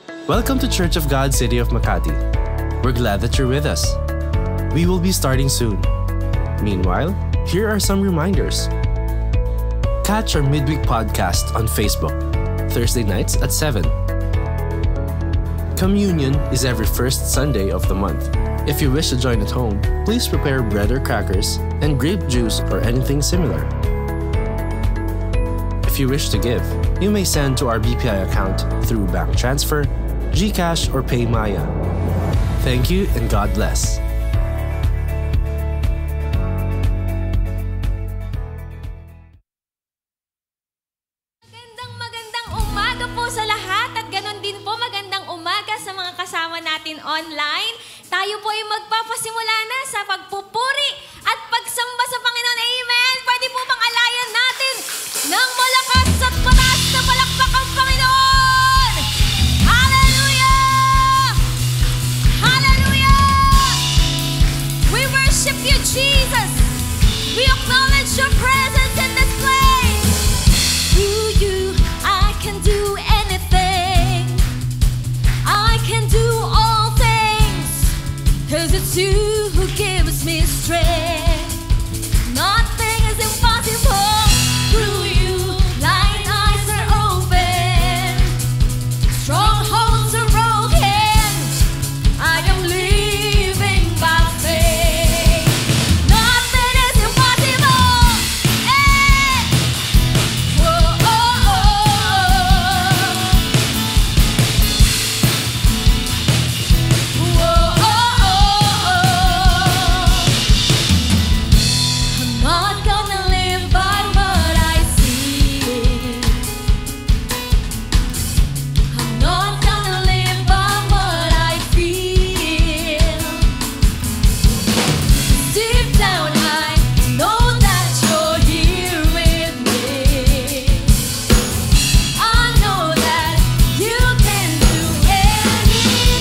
Welcome to Church of God City of Makati. We're glad that you're with us. We will be starting soon. Meanwhile, here are some reminders. Catch our midweek podcast on Facebook, Thursday nights at 7. Communion is every first Sunday of the month. If you wish to join at home, please prepare bread or crackers and grape juice or anything similar. If you wish to give, you may send to our BPI account through bank transfer, GCash, or PayMaya. Thank you and God bless. Magandang umaga po sa lahat at ganon din po magandang umaga sa mga kasama natin online. Tayo po ay magpapasimula na sa pagpupuri at pagsamba sa Panginoon. Amen! Pwede po bang alayan natin ng malakas at mataas na palakpak ang Panginoon? Hallelujah! Hallelujah! We worship you, Jesus! We acknowledge your presence in this place! Through you, I can do anything. I can do all things. 'Cause it's you who gives me strength. Nothing is impossible. Through you, blind eyes are open. Strongholds are broken. I am living by faith. Nothing is impossible. Hey! Whoa, oh, oh, oh. Whoa, oh, oh, oh. I'm not gonna live by what I see. I'm not gonna live by what I feel. Deep down I know that you're here with me. I know that you can do anything.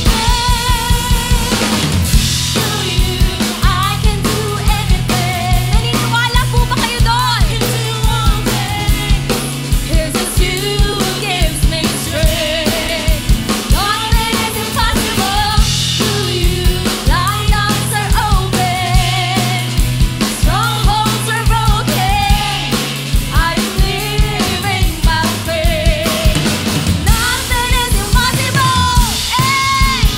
Through you, I can do anything. Naniniwala po ba kayo doon? 'Cause it's you who gives me strength. Nothing is impossible. Through you, blind eyes are open. Strongholds are broken. I'm living by faith. Nothing is impossible. Hey!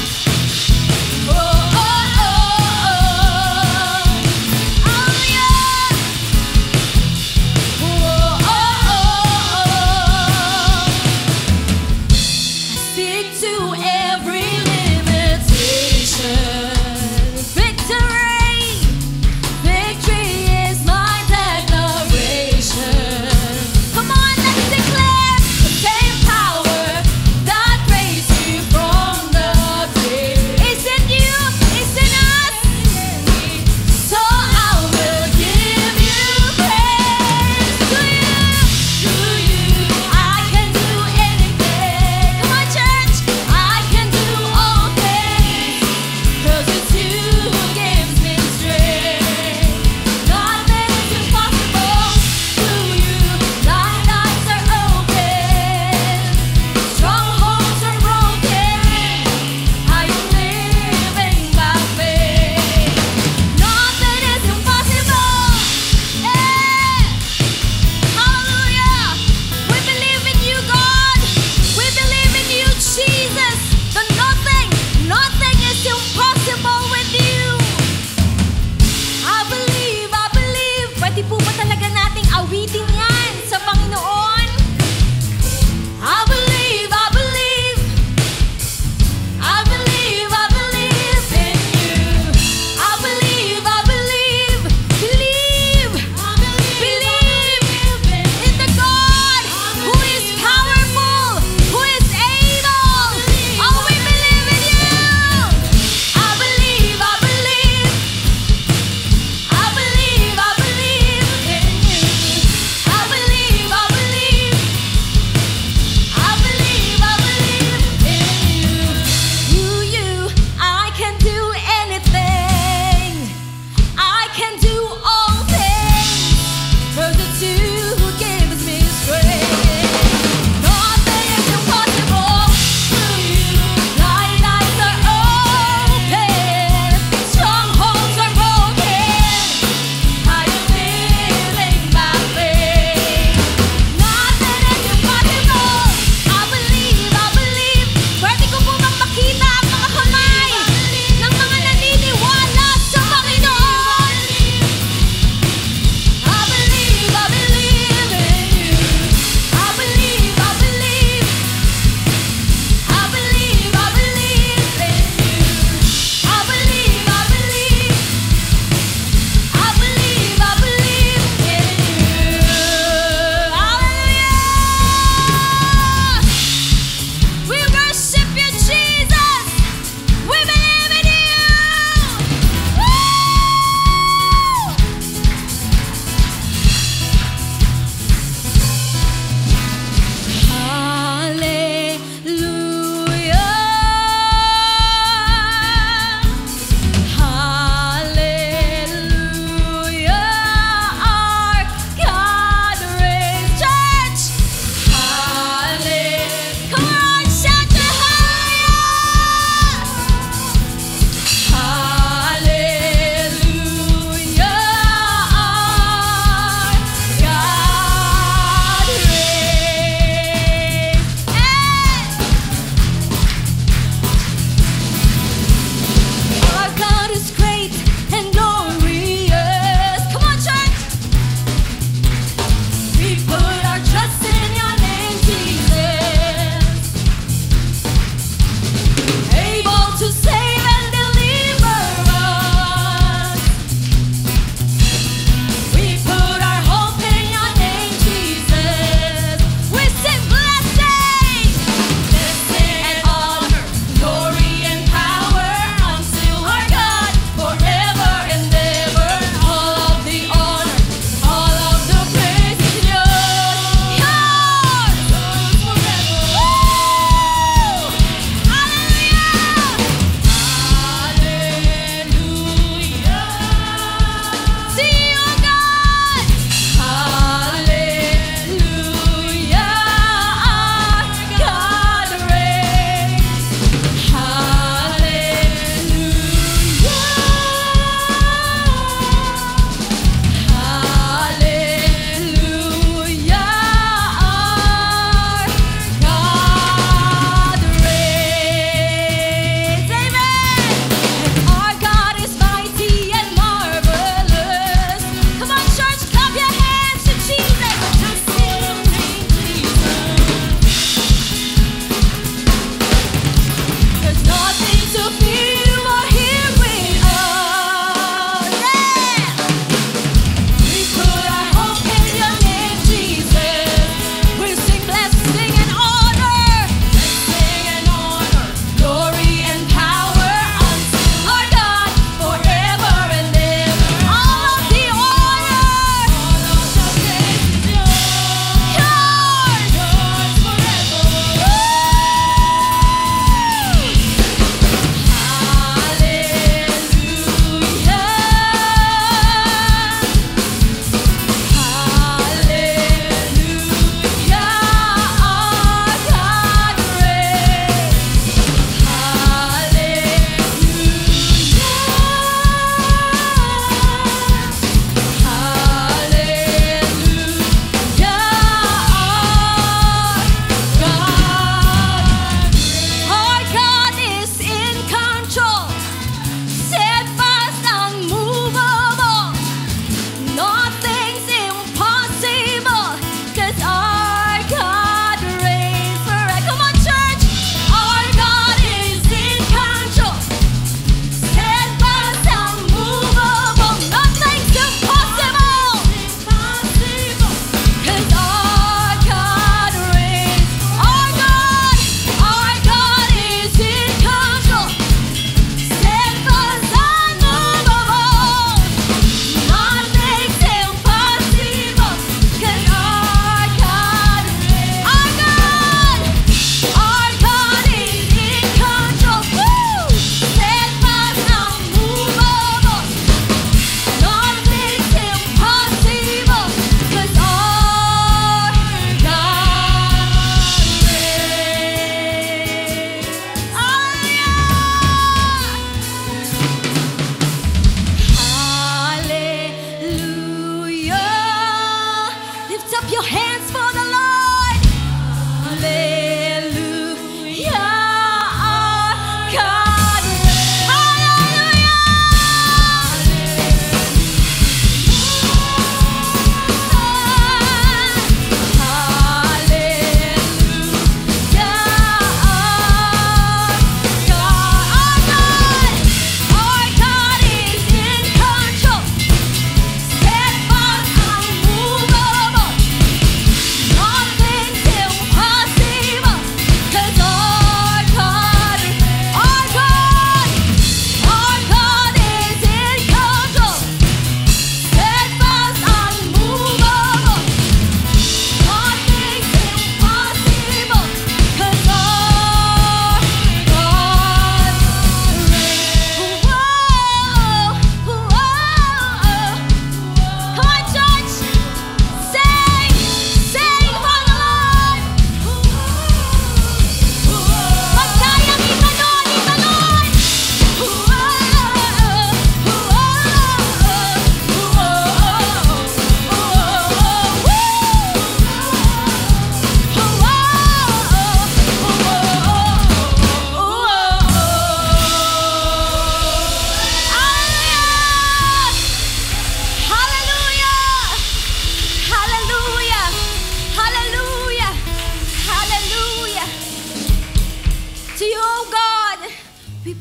Oh, oh, oh, oh. Hallelujah! Oh, oh, oh, oh. I stick to every limitation. Victory, victory is my declaration. Come on, let's declare the same power that raised you from the dead. It's in you, it's in us. So I will give you praise. To you, I can do anything. Come on, church, I can do all things.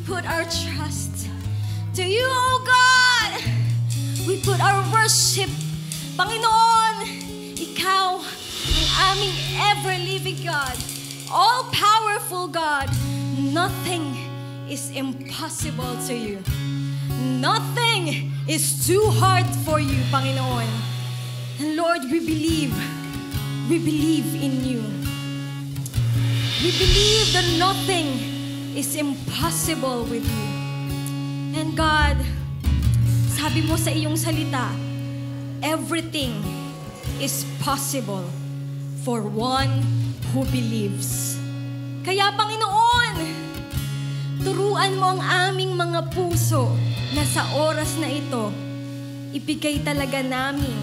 put our trust to you, O God. We put our worship, Panginoon, Ikaw ang aming ever-living God, all-powerful God. Nothing is impossible to you. Nothing is too hard for you, Panginoon. And Lord, we believe in you. We believe that nothing is impossible with you. And God, sabi mo sa iyong salita, everything is possible for one who believes. Kaya Panginoon, turuan mo ang aming mga puso na sa oras na ito, ibigay talaga namin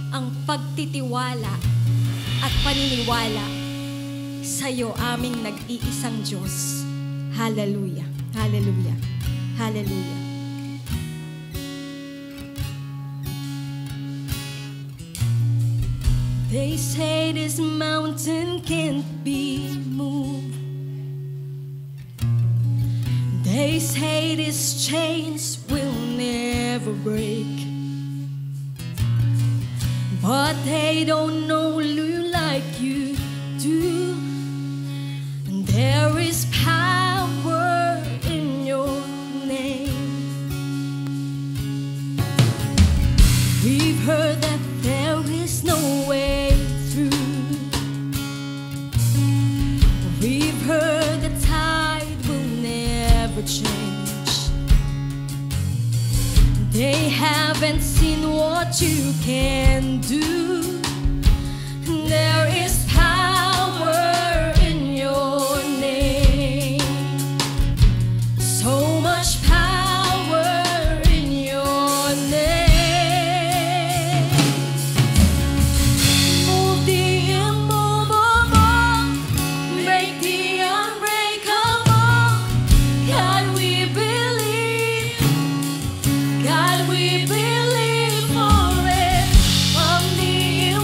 ang pagtitiwala at paniniwala sa iyo, aming nag-iisang Diyos. Hallelujah. Hallelujah. Hallelujah. They say this mountain can't be moved. They say these chains will never break. But they don't know you like you do. And there is power in your name. We've heard that there is no way through. We've heard the tide will never change. They haven't seen what you can do. There is power in your name. So much power in your name. Move the immovable, break the unbreakable. God, we believe. God, we believe for it. From the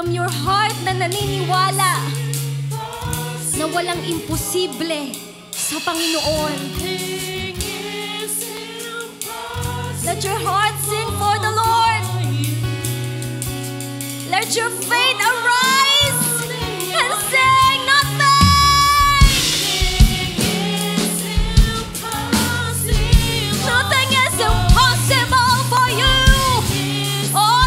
from your heart na naniniwala na walang imposible sa Panginoon. Let your heart sing for the Lord. Let your faith arise and sing nothing. Nothing is impossible for you. Oh,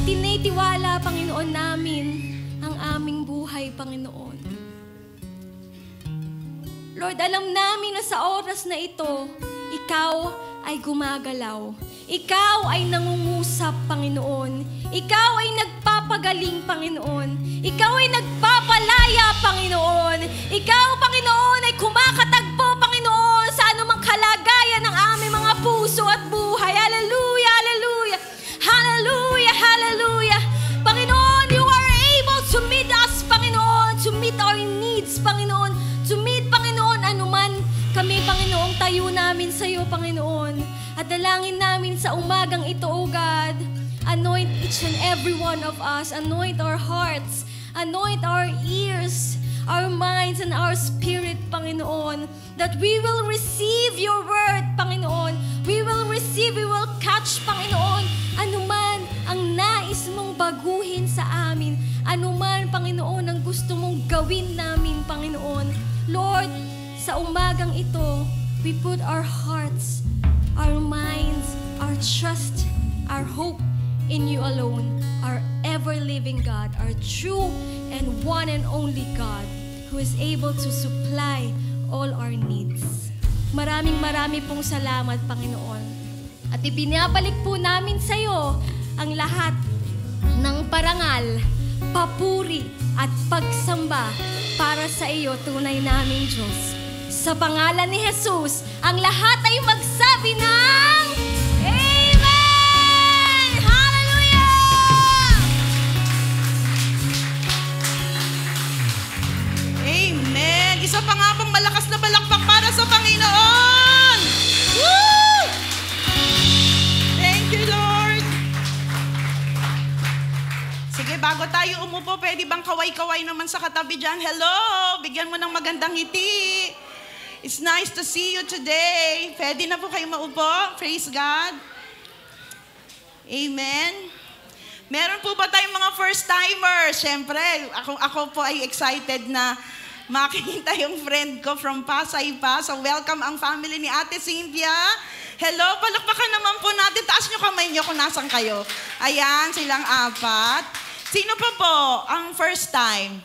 tinitiwala, Panginoon namin, ang aming buhay, Panginoon. Lord, alam namin na sa oras na ito, Ikaw ay gumagalaw. Ikaw ay nangungusap, Panginoon. Ikaw ay nagpapagaling, Panginoon. Ikaw ay nagpapalaya, Panginoon. Ikaw, Panginoon, ay kumakatagpo, Panginoon, sa anumang kalagayan ng aming mga puso at buhay. Hallelujah, hallelujah, hallelujah, hallelujah. Panginoon, you are able to meet us, Panginoon, to meet our needs, Panginoon, to meet, Panginoon, anuman kami, Panginoon, tayo namin sa iyo, Panginoon. At dalangin namin sa umagang ito, O God, anoint each and every one of us. Anoint our hearts. Anoint our ears, our minds, and our spirit, Panginoon. That we will receive your word, Panginoon. We will receive, we will catch, Panginoon, anuman nais mong baguhin sa amin. Ano man, Panginoon, ang gusto mong gawin namin, Panginoon. Lord, sa umagang ito, we put our hearts, our minds, our trust, our hope in you alone, our ever-living God, our true and one and only God, who is able to supply all our needs. Maraming pong salamat, Panginoon. At ibinabalik po namin sa iyo ang lahat ng parangal, papuri at pagsamba para sa iyo, tunay naming Diyos. Sa pangalan ni Jesus, ang lahat ay magsabi ng Amen! Hallelujah! Amen! Isa pa nga pang malakas na palakpak para sa Panginoon! Woo! Thank you, Lord! Sige, bago tayo umupo, pwede bang kaway-kaway naman sa katabi dyan? Hello! Bigyan mo ng magandang ngiti. It's nice to see you today. Pwede na po kayo maupo. Praise God. Amen. Meron po ba tayong mga first-timers? Siyempre, ako po ay excited na makikita yung friend ko from Pasay pa. So welcome ang family ni Ate Cynthia. Hello, palakpakan naman po natin. Taas nyo kamay nyo kung nasan kayo. Ayan, silang apat. Sino pa po ang first time?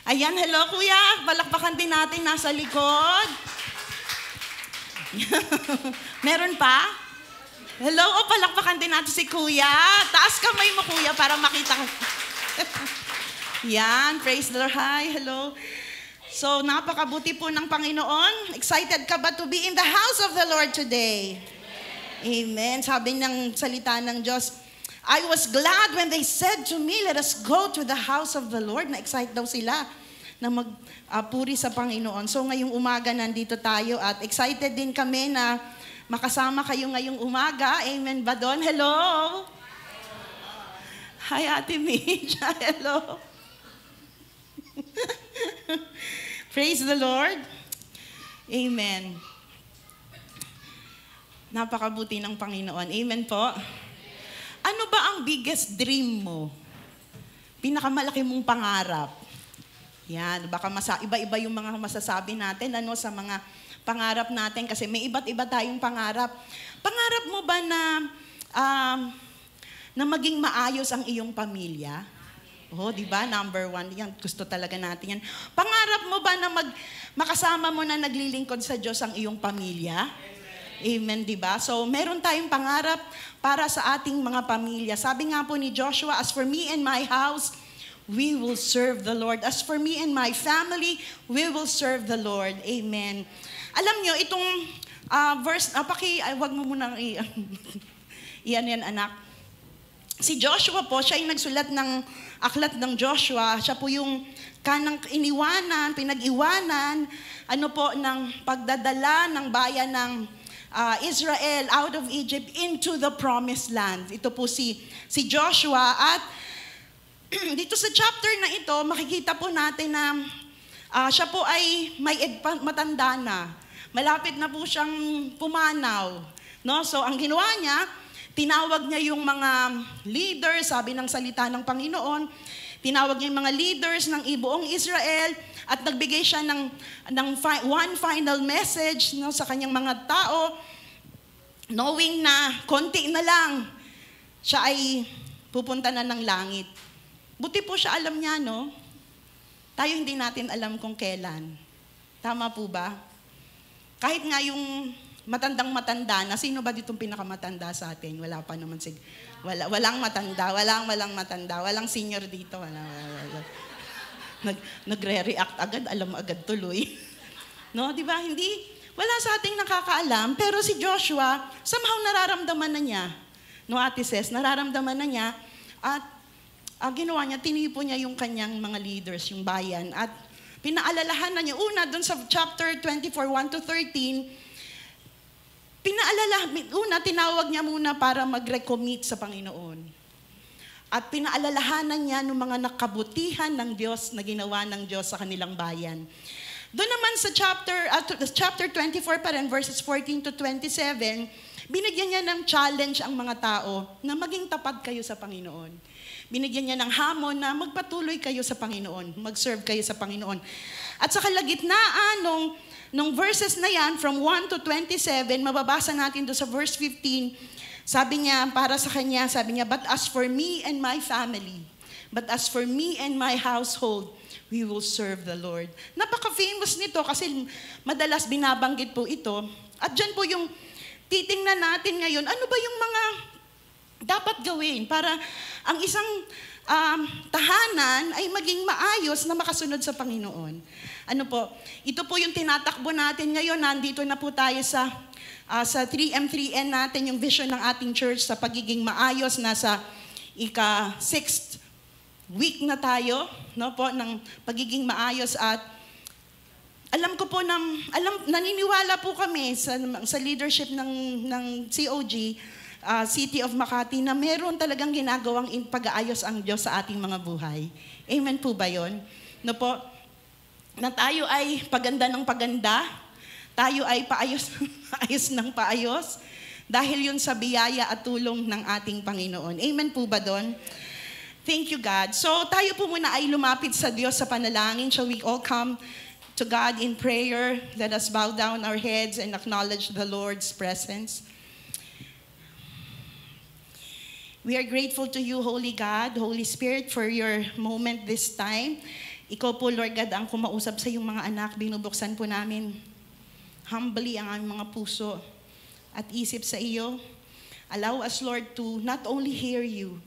Ayan, hello kuya. Palakpakan din natin nasa likod. Meron pa? Hello, palakpakan din natin si kuya. Taas kamay mo kuya para makita ka. Yan, praise the Lord. Hi, hello. So, napakabuti po ng Panginoon. Excited ka ba to be in the house of the Lord today? Amen. Sabi ng salita ng Diyos, I was glad when they said to me, let us go to the house of the Lord. Na-excite daw sila na magpuri sa Panginoon. So ngayong umaga nandito tayo at excited din kami na makasama kayo ngayong umaga. Amen ba doon? Hello? Hi, Ate Mitch. Hello. Praise the Lord. Amen. Napakabuti ng Panginoon. Amen po. Ano ba ang biggest dream mo? Pinakamalaki mong pangarap? Yan, baka iba-iba yung mga masasabi natin sa mga pangarap natin kasi may iba't iba tayong pangarap. Pangarap mo ba na maging maayos ang iyong pamilya? Oh, di ba? Number 1, yan, gusto talaga natin yan. Pangarap mo ba na makasama mo na naglilingkod sa Diyos ang iyong pamilya? Amen, di ba? So, meron tayong pangarap para sa ating mga pamilya. Sabi nga po ni Joshua, as for me and my house, we will serve the Lord. As for me and my family, we will serve the Lord. Amen. Alam nyo, itong verse, wag mo munang iyan anak. Si Joshua po, siya yung nagsulat ng aklat ng Joshua. Siya po yung kanang pinag-iwanan, ng pagdadala ng bayan ng Israel out of Egypt into the promised land. Ito po si Joshua at dito sa chapter na ito, makikita po natin na siya po ay matanda na. Malapit na po siyang pumanaw. No? So ang ginawa niya, tinawag niya yung mga leaders, sabi ng salita ng Panginoon, tinawag niya yung mga leaders ng buong Israel at nagbigay siya ng one final message sa kanyang mga tao, knowing na konti na lang, siya ay pupunta na ng langit. Buti po siya alam niya, no? Tayo hindi natin alam kung kailan. Tama po ba? Kahit nga yung matandang-matanda na, sino ba ditong pinakamatanda sa atin? Wala pa naman walang matanda, walang matanda, walang senior dito. Wala. Nagre-react agad, alam agad tuloy. No, di ba? Wala sa ating nakakaalam, pero si Joshua, somehow nararamdaman na niya. No, Ate Ces, nararamdaman na niya at ginawa niya, tinipo niya yung kanyang mga leaders, yung bayan, at pinaalalahan na niya. Una, dun sa chapter 24, 1-13, tinawag niya muna para mag-recommit sa Panginoon. At pinaalalahanan niya ng mga nakabutihan ng Diyos na ginawa ng Diyos sa kanilang bayan. Doon naman sa chapter 24 pa rin, verses 14-27, binigyan niya ng challenge ang mga tao na maging tapat kayo sa Panginoon. binigyan niya ng hamon na magpatuloy kayo sa Panginoon, mag-serve kayo sa Panginoon. At sa kalagitnaan nung verses na yan, from 1 to 27, mababasa natin doon sa verse 15, sabi niya, para sa kanya, sabi niya, but as for me and my family, but as for me and my household, we will serve the Lord. Napaka-famous nito kasi madalas binabanggit po ito. At dyan po yung titingnan natin ngayon, ano ba yung mga dapat gawin para ang isang tahanan ay maging maayos na makasunod sa Panginoon. Ano po, ito po yung tinatakbo natin ngayon. Nandito na po tayo sa 3M3N natin, yung vision ng ating church sa pagiging maayos. Nasa ika-6th week na tayo, no po, ng pagiging maayos. At alam ko po, naniniwala po kami sa leadership ng COG, City of Makati, na meron talagang ginagawang pag-aayos ang Diyos sa ating mga buhay. Amen po ba yun? No po, na tayo ay paganda ng paganda, tayo ay paayos ng paayos, dahil yun sa biyaya at tulong ng ating Panginoon. Amen po ba doon? Thank you, God. So tayo po muna ay lumapit sa Diyos sa panalangin. Shall we all come to God in prayer? Let us bow down our heads and acknowledge the Lord's presence. We are grateful to you, Holy God, Holy Spirit, for your moment this time. Ikaw po, Lord God, ang kumausap sa iyong mga anak. Binubuksan po namin humbly ang aming mga puso at isip sa iyo. Allow us, Lord, to not only hear you,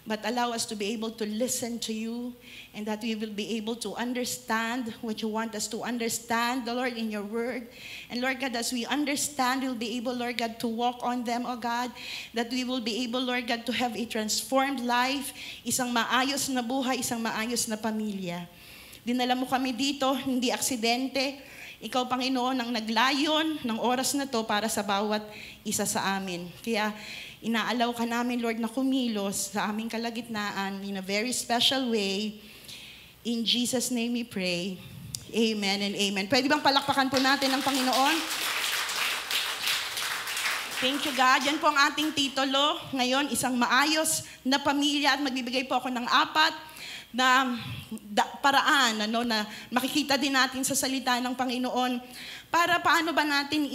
but allow us to be able to listen to you, and that we will be able to understand what you want us to understand, the Lord, in your word. And Lord God, as we understand, we'll be able, Lord God, to walk on them, oh God, that we will be able, Lord God, to have a transformed life, isang maayos na buhay, isang maayos na pamilya. Dinala mo kami dito, hindi aksidente. Ikaw, Panginoon, ang naglayon ng oras na to para sa bawat isa sa amin. Kaya inaalaw ka namin, Lord, na kumilos sa aming kalagitnaan in a very special way. In Jesus' name we pray. Amen and amen. Pwede bang palakpakan po natin ang Panginoon? Thank you, God. Yan po ang ating titulo. Ngayon, isang maayos na pamilya, at magbibigay po ako ng 4 na paraan na makikita din natin sa salita ng Panginoon para paano ba natin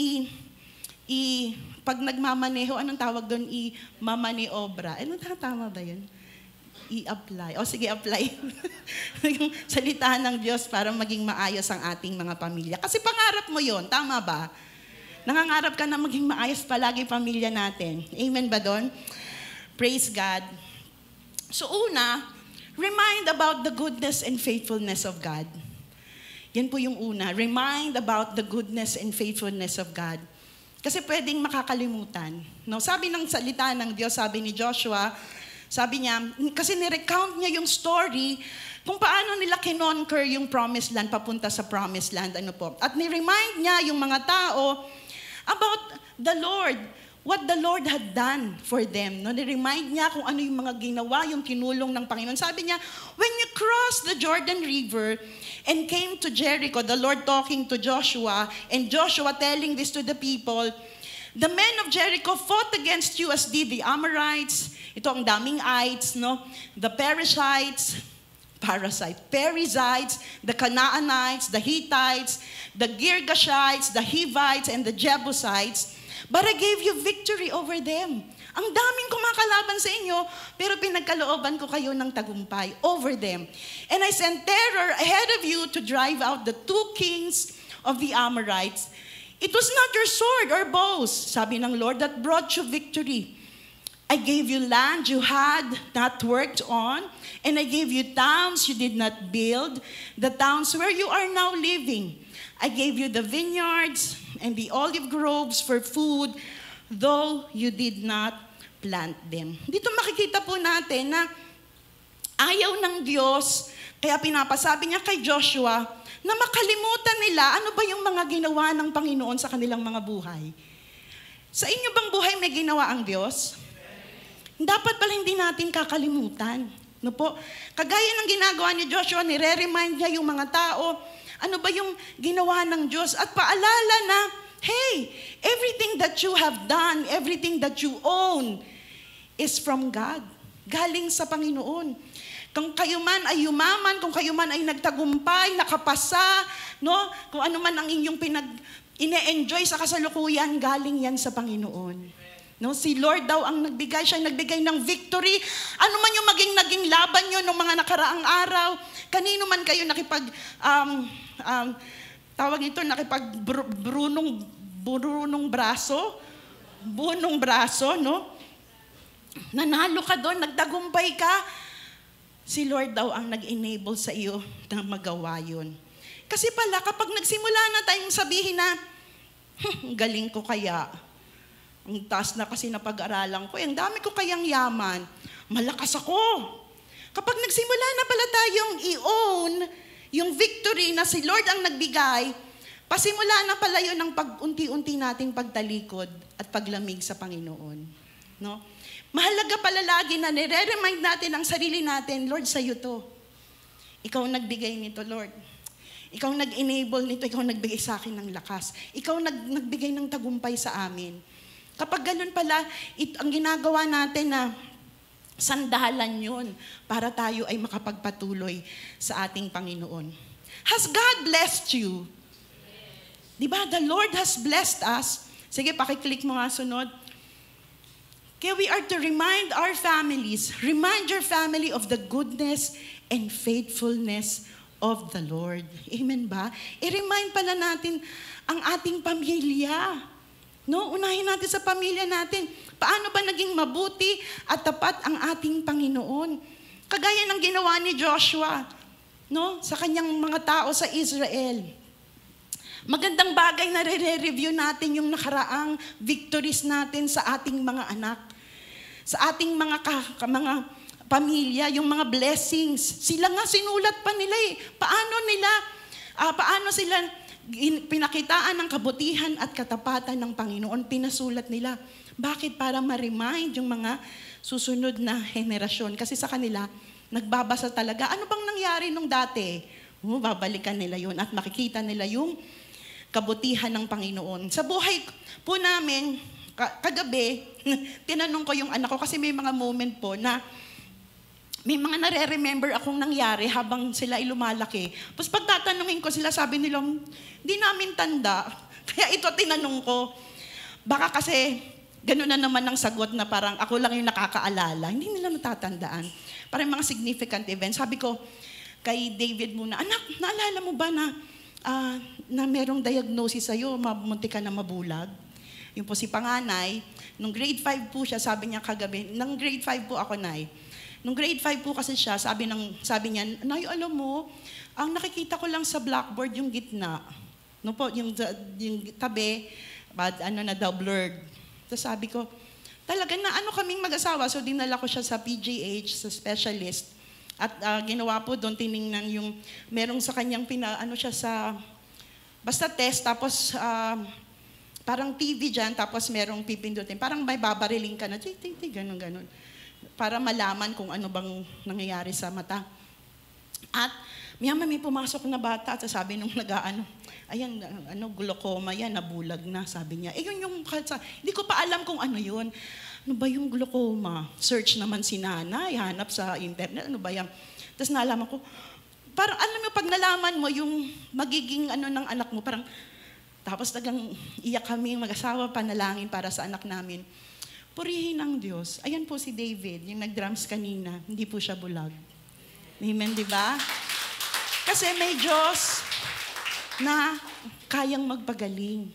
pag nagmamaneho, anong tawag doon? I-mamaniobra. Ano tama ba yun? I-apply. O sige, apply. Yung salita ng Diyos para maging maayos ang ating mga pamilya. Kasi pangarap mo yon, tama ba? Nangangarap ka na maging maayos palagi pamilya natin. Amen ba doon? Praise God. So una, remind about the goodness and faithfulness of God. Yan po yung una. Remind about the goodness and faithfulness of God. Kasi pwedeng makakalimutan. No? Sabi ng salita ng Diyos, sabi ni Joshua, sabi niya, kasi nirecount niya yung story kung paano nila kinonquer yung promised land, papunta sa promised land. Ano po. At ni-remind niya yung mga tao about the Lord, what the Lord had done for them. No? Ni-remind niya kung ano yung mga ginawa, yung kinulong ng Panginoon. Sabi niya, when you cross the Jordan River and came to Jericho, the Lord talking to Joshua, and Joshua telling this to the people, the men of Jericho fought against you as did the Amorites, ito ang daming ites, no? The Perizzites, the Canaanites, the Hittites, the Girgashites, the Hivites, and the Jebusites, but I gave you victory over them. Ang daming kumakalaban sa inyo, pero pinagkalooban ko kayo ng tagumpay over them. And I sent terror ahead of you to drive out the 2 kings of the Amorites. It was not your sword or bows, sabi ng Lord, that brought you victory. I gave you land you had not worked on, and I gave you towns you did not build, the towns where you are now living. I gave you the vineyards and the olive groves for food, though you did not plant them. Dito makikita po natin na ayaw ng Diyos, kaya pinapasabi niya kay Joshua na makalimutan nila ano ba yung mga ginawa ng Panginoon sa kanilang mga buhay. Sa inyo bang buhay may ginawa ang Diyos? Dapat pala hindi natin kakalimutan. No po? Kagaya ng ginagawa ni Joshua, nire-remind niya yung mga tao, ano ba yung ginawa ng Diyos? At paalala na, hey, everything that you have done, everything that you own is from God. galing sa Panginoon. Kung kayo man ay yumaman, kung kayo man ay nagtagumpay, nakapasa, no? Kung ano man ang inyong ine-enjoy sa kasalukuyan, galing yan sa Panginoon. No, si Lord daw ang nagbigay, siya ang nagbigay ng victory. Ano man yung naging laban nyo ng mga nakaraang araw, kanino man kayo tawag ito, bunong braso, no? Nanalo ka doon, nagtagumpay ka. Si Lord daw ang nag-enable sa iyo na magawa yun. Kasi pala, kapag nagsimula na tayong sabihin na, galing ko kaya, ang taas na kasi na pag-aralan ko, ang dami ko kayang yaman, malakas ako. Kapag nagsimula na pala tayong i-own yung victory na si Lord ang nagbigay, pasimula na pala yun ng pag-unti-unti nating pagtalikod at paglamig sa Panginoon. No? Mahalaga pala lagi na nire-remind natin ang sarili natin, Lord, sa'yo to. Ikaw nagbigay nito, Lord. Ikaw nag-enable nito, ikaw nagbigay sa akin ng lakas. Ikaw nagbigay ng tagumpay sa amin. Kapag ganun pala, ang ginagawa natin na sandalan yun para tayo ay makapagpatuloy sa ating Panginoon. Has God blessed you? Diba? The Lord has blessed us. Sige, pakiclick mo nga sunod. Okay, we are to remind our families, remind your family of the goodness and faithfulness of the Lord. Amen ba? I-remind pala natin ang ating pamilya. No, unahin natin sa pamilya natin. Paano ba naging mabuti at tapat ang ating Panginoon? Kagaya ng ginawa ni Joshua, no, sa kanyang mga tao sa Israel. Magandang bagay na re-review natin yung nakaraang victories natin sa ating mga anak. Sa ating mga pamilya, yung mga blessings. Sila nga sinulat pa nila eh. Paano sila pinakitaan ng kabutihan at katapatan ng Panginoon, pinasulat nila. Bakit? Para ma-remind yung mga susunod na henerasyon. Kasi sa kanila, nagbabasa talaga, ano bang nangyari nung dati? Babalikan nila yun at makikita nila yung kabutihan ng Panginoon. Sa buhay po namin, kagabi, tinanong ko yung anak ko kasi may mga moment po na may mga nare-remember akong nangyari habang sila ay lumalaki. Tapos pagtatanungin ko sila, sabi nila, hindi namin tanda. Kaya ito tinanong ko. Baka kasi gano'n na naman ang sagot na parang ako lang yung nakakaalala. Hindi nila natatandaan. Parang mga significant events. Sabi ko kay David muna, anak, naalala mo ba na merong diagnosis sa'yo, munti ka na mabulag? Yung po si panganay, nung grade 5 po siya, sabi niya kagabi, nung grade 5 po ako, Nay. Nung grade 5 po kasi siya, sabi niya, Nay, alam mo, ang nakikita ko lang sa blackboard yung gitna. No po, yung tabi, na daw blurred. So sabi ko, talaga na kaming mag-asawa. So dinala ko siya sa PGH, sa specialist. At ginawa po doon, tiningnan yung, merong sa kanyang basta test, tapos parang TV dyan, tapos merong pipindutin. Parang may babariling ka na, ganun. Para malaman kung ano bang nangyayari sa mata. At may pumasok na bata at sabi nung ayan, glaucoma yan, nabulag na, sabi niya. Yun yung, hindi ko pa alam kung ano yun. Ano ba yung glaucoma? Search naman si nanay, hanap sa internet, ano ba yan? Tapos nalaman ko, parang alam mo, pag nalaman mo yung magiging ng anak mo, parang, tapos tagang iyak kami, mag-asawa, panalangin para sa anak namin. Purihin ang Diyos. Ayan po si David, yung nag-drums kanina, hindi po siya bulag. Amen, di ba? Kasi may Diyos na kayang magpagaling.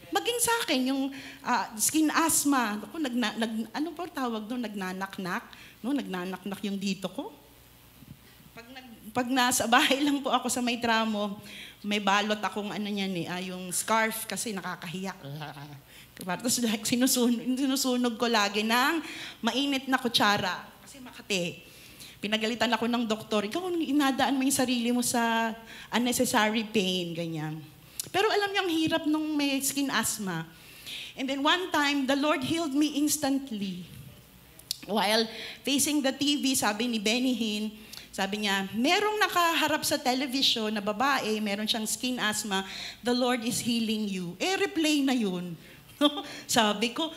Maging sa akin, yung skin asthma, ano po tawag doon? Nagnanaknak? No? Nagnanaknak yung dito ko. Pag nasa bahay lang po ako sa may tramo, may balot akong yung scarf kasi nakakahiya. Tapos sinusunog ko lagi ng mainit na kutsara. Kasi Makati. Pinagalitan ako ng doktor, ikaw inadaan mo yung sarili mo sa unnecessary pain, ganyan. Pero alam niyo, ang hirap nung may skin asthma. And then one time, the Lord healed me instantly. While facing the TV, sabi ni Benny Hinn, sabi niya, merong nakaharap sa television na babae, meron siyang skin asthma, the Lord is healing you. Replay na yun. Sabi ko,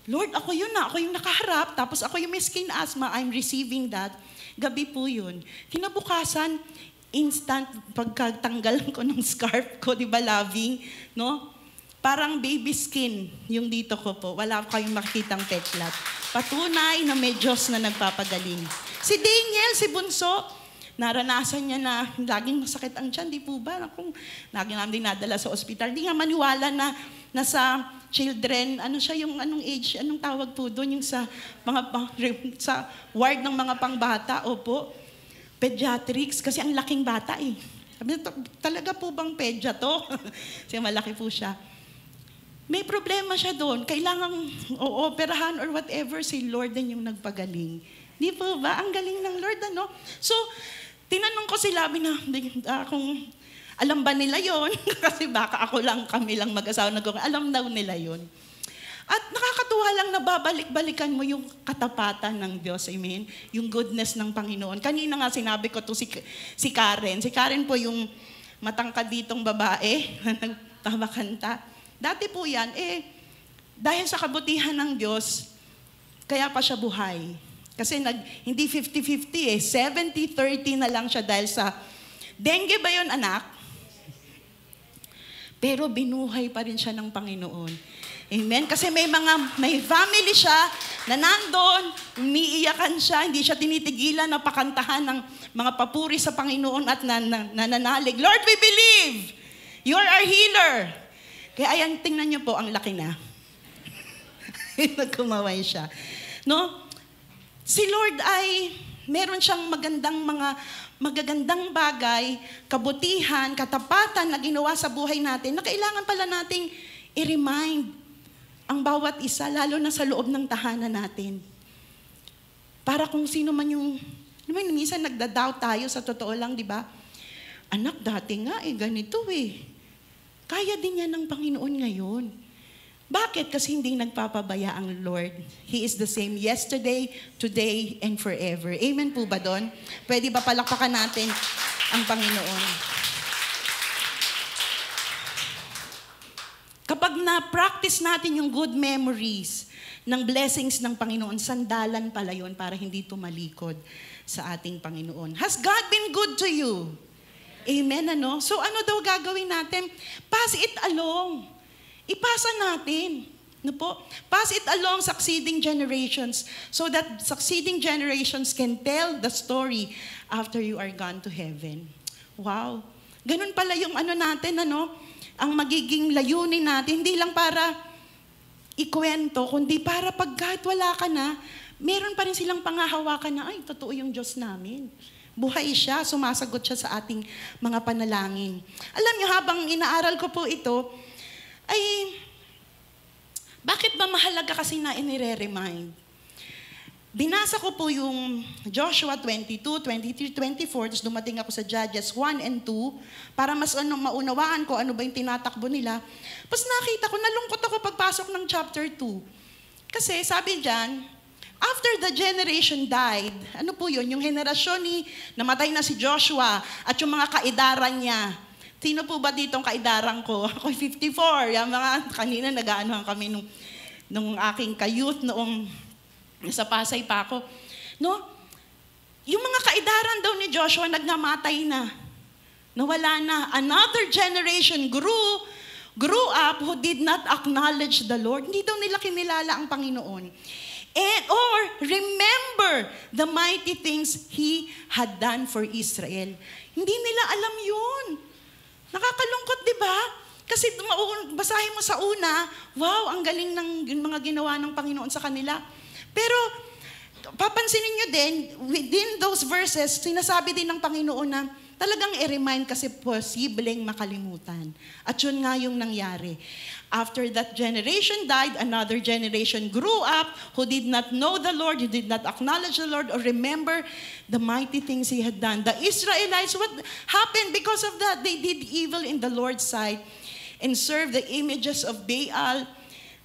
Lord, ako yun na. Ako yung nakaharap. Tapos ako yung may skin asthma. I'm receiving that. Gabi po yun. Kinabukasan, instant pagkatanggal ko ng scarf ko, di ba, loving, no? Parang baby skin yung dito ko po. Wala kayong makikitang petlat. Patunay na may Diyos na nagpapagaling. Si Daniel, si Bunso, naranasan niya na laging masakit ang tiyan, di po ba? Lagi namin dinadala sa ospital. Hindi nga maniwala na nasa children, ano siya, yung anong age, anong tawag po doon, yung sa sa ward ng mga pangbata, opo, pediatrics, kasi ang laking bata eh. Sabi niya, talaga po bang pedya to? Kasi malaki po siya. May problema siya doon, kailangang operahan or whatever, si Lord din yung nagpagaling. Di po ba? Ang galing ng Lord, ano? So, tinanong ko sila, kung alam ba nila yon? Kasi baka kami lang mag-asawa alam daw nila yon. At nakakatuwa lang na babalik-balikan mo yung katapatan ng Diyos, amen? Yung goodness ng Panginoon. Kanina nga sinabi ko to si Karen. Si Karen po yung matangkad ditong babae na nagtamakanta. Dati po yan, dahil sa kabutihan ng Diyos, kaya pa siya buhay. Kasi hindi 50-50 70-30 na lang siya dahil sa dengue ba yun, anak? Pero binuhay pa rin siya ng Panginoon. Amen? Kasi may family siya na nandun, umiiyakan siya, hindi siya tinitigilan na pakantahan ng mga papuri sa Panginoon at nananalig. Lord, we believe! You're our healer! Kaya ayan, tingnan niyo po, ang laki na. Nagkumaway siya. No? Si Lord ay meron siyang magagandang bagay, kabutihan, katapatan na ginawa sa buhay natin na kailangan pala nating i-remind ang bawat isa, lalo na sa loob ng tahanan natin. Para kung sino man yung, minsan nagda-doubt tayo sa totoo lang, di ba? Anak, dati nga ganito Kaya din yan ng Panginoon ngayon. Bakit? Kasi hindi nagpapabaya ang Lord. He is the same yesterday, today, and forever. Amen po ba doon? Pwede ba palakpakan natin ang Panginoon? Kapag na-practice natin yung good memories ng blessings ng Panginoon, sandalan pala yun para hindi tumalikod sa ating Panginoon. Has God been good to you? Amen, ano? So ano daw gagawin natin? Pass it along. Ipasa natin. No po? Pass it along succeeding generations so that succeeding generations can tell the story after you are gone to heaven. Wow. Ganun pala yung natin, ang magiging layunin natin, hindi lang para ikwento, kundi para pag kahit wala ka na, meron pa rin silang pangahawakan na, ay, totoo yung Diyos namin. Buhay siya, sumasagot siya sa ating mga panalangin. Alam niyo, habang inaaral ko po ito, ay, bakit ba mahalaga kasi na inire-remind? Binasa ko po yung Joshua 22, 23, 24, tapos dumating ako sa Judges 1 and 2, para mas maunawaan ko ano ba yung tinatakbo nila. Tapos nakita ko, nalungkot ako pagpasok ng chapter 2. Kasi sabi dyan, after the generation died, ano po yun? Yung henerasyon namatay na si Joshua at yung mga kaidaran niya. Sino po ba ditong kaidaran ko? Ako 54. Yung mga kanina nag-aanohan kami nung aking ka-youth noong nasa Pasay pa ako. No? Yung mga kaidaran daw ni Joshua nagnamatay na. Nawala na. Another generation grew up who did not acknowledge the Lord. Hindi daw nila kinilala ang Panginoon. Or remember the mighty things He had done for Israel. Hindi nila alam yun. Nakakalungkot, di ba? Kasi basahin mo sa una, wow, ang galing ng mga ginawa ng Panginoon sa kanila. Pero papansinin nyo din, within those verses, sinasabi din ng Panginoon na talagang i-remind kasi posibleng makalimutan. At yun nga yung nangyari. After that generation died, another generation grew up who did not know the Lord, who did not acknowledge the Lord, or remember the mighty things He had done. The Israelites, what happened because of that? They did evil in the Lord's sight and served the images of Baal.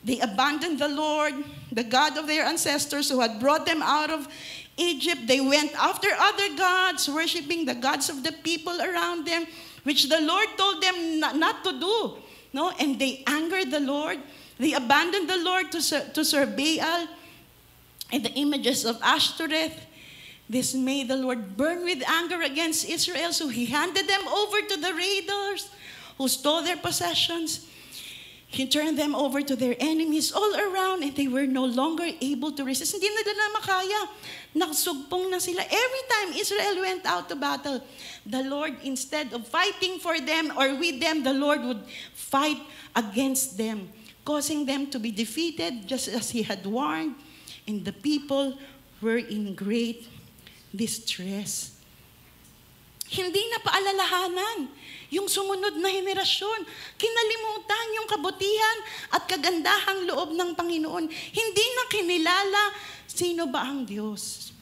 They abandoned the Lord, the God of their ancestors who had brought them out of Egypt. They went after other gods, worshiping the gods of the people around them, which the Lord told them not to do. No? And they angered the Lord. They abandoned the Lord to serve Baal and the images of Ashtoreth. This made the Lord burn with anger against Israel, so he handed them over to the raiders who stole their possessions. He turned them over to their enemies all around, and they were no longer able to resist. Hindi na nila makaya. Nagsugpong na sila. Every time Israel went out to battle, the Lord, instead of fighting for them or with them, the Lord would fight against them, causing them to be defeated just as he had warned. And the people were in great distress. Hindi na paalalahanan yung sumunod na henerasyon. Kinalimutan yung kabutihan at kagandahang loob ng Panginoon. Hindi na kinilala sino ba ang Diyos.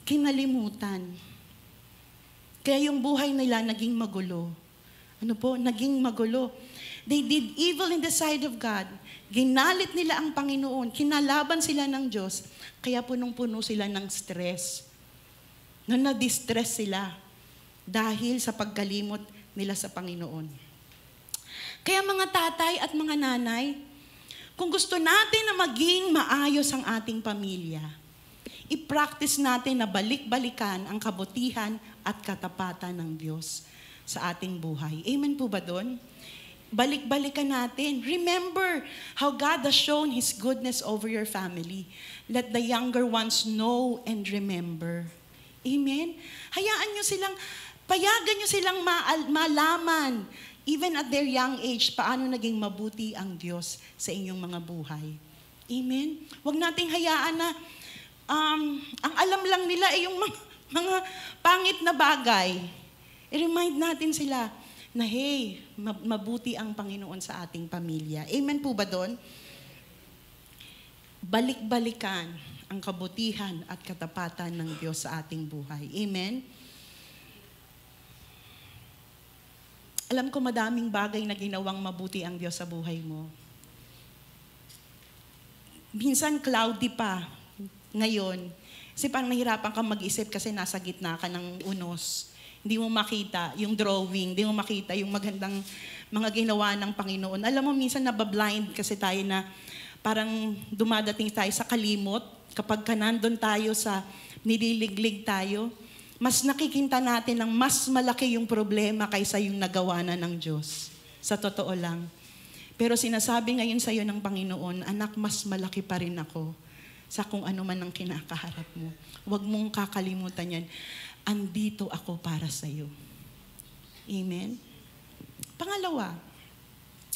Kinalimutan. Kaya yung buhay nila naging magulo. Ano po? Naging magulo. They did evil in the sight of God. Ginalit nila ang Panginoon. Kinalaban sila ng Diyos. Kaya punong-puno sila ng stress. Na-distress sila dahil sa pagkalimot nila sa Panginoon. Kaya mga tatay at mga nanay, kung gusto natin na maging maayos ang ating pamilya, i-practice natin na balik-balikan ang kabutihan at katapatan ng Diyos sa ating buhay. Amen po ba doon? Balik-balikan natin. Remember how God has shown His goodness over your family. Let the younger ones know and remember. Amen? Hayaan nyo silang, payagan nyo silang malaman, even at their young age, paano naging mabuti ang Diyos sa inyong mga buhay. Amen? Huwag nating hayaan na ang alam lang nila ay yung mga pangit na bagay. I-remind natin sila na, hey, mabuti ang Panginoon sa ating pamilya. Amen po ba doon? Balik-balikan ang kabutihan at katapatan ng Diyos sa ating buhay. Amen? Alam ko madaming bagay na ginawang mabuti ang Diyos sa buhay mo. Minsan cloudy pa ngayon. Kasi parang nahirapan kang mag-isip kasi nasa gitna ka ng unos. Hindi mo makita yung drawing, hindi mo makita yung magandang mga ginawa ng Panginoon. Alam mo, minsan nabablind kasi tayo na parang dumadating tayo sa kalimot. Kapag nandun tayo sa nililiglig tayo, mas nakikinta natin ng mas malaki yung problema kaysa yung nagawa na ng Diyos. Sa totoo lang. Pero sinasabi ngayon sa iyo ng Panginoon, anak, mas malaki pa rin ako sa kung ano man ang kinakaharap mo. Huwag mong kakalimutan yan. Andito ako para sa iyo. Amen? Pangalawa,